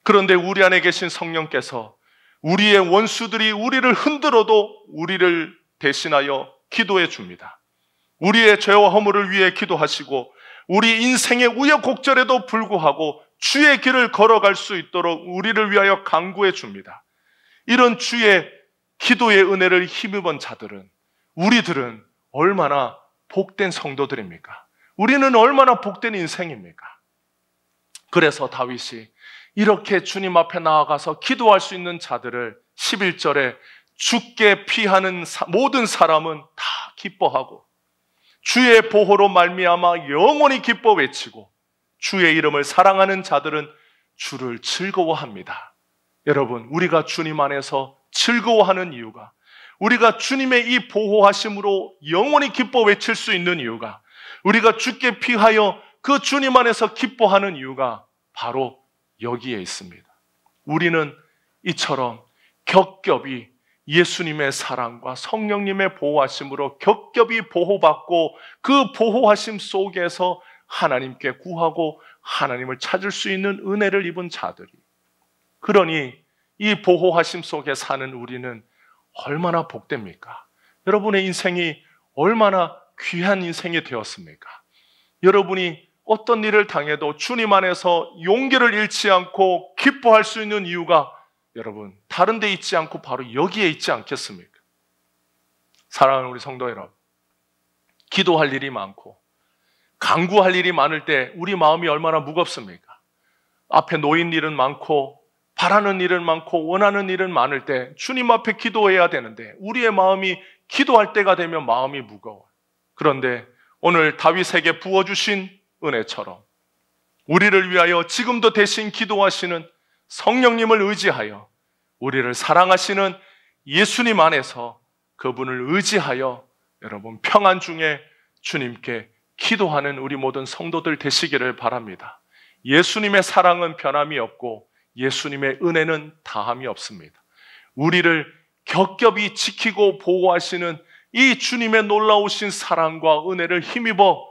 그런데 우리 안에 계신 성령께서 우리의 원수들이 우리를 흔들어도 우리를 대신하여 기도해 줍니다. 우리의 죄와 허물을 위해 기도하시고 우리 인생의 우여곡절에도 불구하고 주의 길을 걸어갈 수 있도록 우리를 위하여 간구해 줍니다. 이런 주의 기도의 은혜를 힘입은 자들은, 우리들은 얼마나 복된 성도들입니까? 우리는 얼마나 복된 인생입니까? 그래서 다윗이 이렇게 주님 앞에 나아가서 기도할 수 있는 자들을 11절에 주께 피하는 모든 사람은 다 기뻐하고 주의 보호로 말미암아 영원히 기뻐 외치고 주의 이름을 사랑하는 자들은 주를 즐거워합니다. 여러분, 우리가 주님 안에서 즐거워하는 이유가, 우리가 주님의 이 보호하심으로 영원히 기뻐 외칠 수 있는 이유가, 우리가 주께 피하여 그 주님 안에서 기뻐하는 이유가 바로 여기에 있습니다. 우리는 이처럼 겹겹이 예수님의 사랑과 성령님의 보호하심으로 겹겹이 보호받고 그 보호하심 속에서 하나님께 구하고 하나님을 찾을 수 있는 은혜를 입은 자들이, 그러니 이 보호하심 속에 사는 우리는 얼마나 복됩니까? 여러분의 인생이 얼마나 귀한 인생이 되었습니까? 여러분이 어떤 일을 당해도 주님 안에서 용기를 잃지 않고 기뻐할 수 있는 이유가 여러분, 다른 데 있지 않고 바로 여기에 있지 않겠습니까? 사랑하는 우리 성도 여러분, 기도할 일이 많고 간구할 일이 많을 때 우리 마음이 얼마나 무겁습니까? 앞에 놓인 일은 많고 바라는 일은 많고 원하는 일은 많을 때 주님 앞에 기도해야 되는데 우리의 마음이 기도할 때가 되면 마음이 무거워. 그런데 오늘 다윗에게 부어주신 은혜처럼 우리를 위하여 지금도 대신 기도하시는 성령님을 의지하여 우리를 사랑하시는 예수님 안에서 그분을 의지하여 여러분 평안 중에 주님께 기도하는 우리 모든 성도들 되시기를 바랍니다. 예수님의 사랑은 변함이 없고 예수님의 은혜는 다함이 없습니다. 우리를 겹겹이 지키고 보호하시는 이 주님의 놀라우신 사랑과 은혜를 힘입어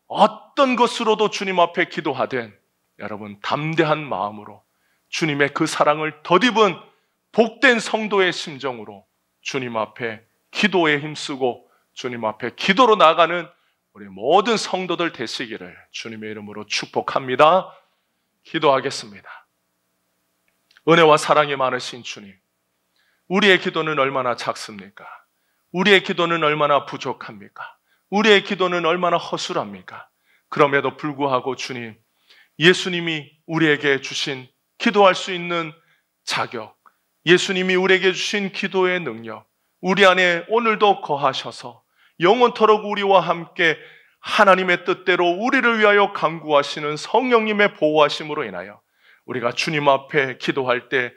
어떤 것으로도 주님 앞에 기도하된 여러분 담대한 마음으로 주님의 그 사랑을 덧입은 복된 성도의 심정으로 주님 앞에 기도에 힘쓰고 주님 앞에 기도로 나아가는 우리 모든 성도들 되시기를 주님의 이름으로 축복합니다. 기도하겠습니다. 은혜와 사랑이 많으신 주님, 우리의 기도는 얼마나 작습니까? 우리의 기도는 얼마나 부족합니까? 우리의 기도는 얼마나 허술합니까? 그럼에도 불구하고 주님, 예수님이 우리에게 주신 기도할 수 있는 자격, 예수님이 우리에게 주신 기도의 능력, 우리 안에 오늘도 거하셔서 영원토록 우리와 함께 하나님의 뜻대로 우리를 위하여 간구하시는 성령님의 보호하심으로 인하여 우리가 주님 앞에 기도할 때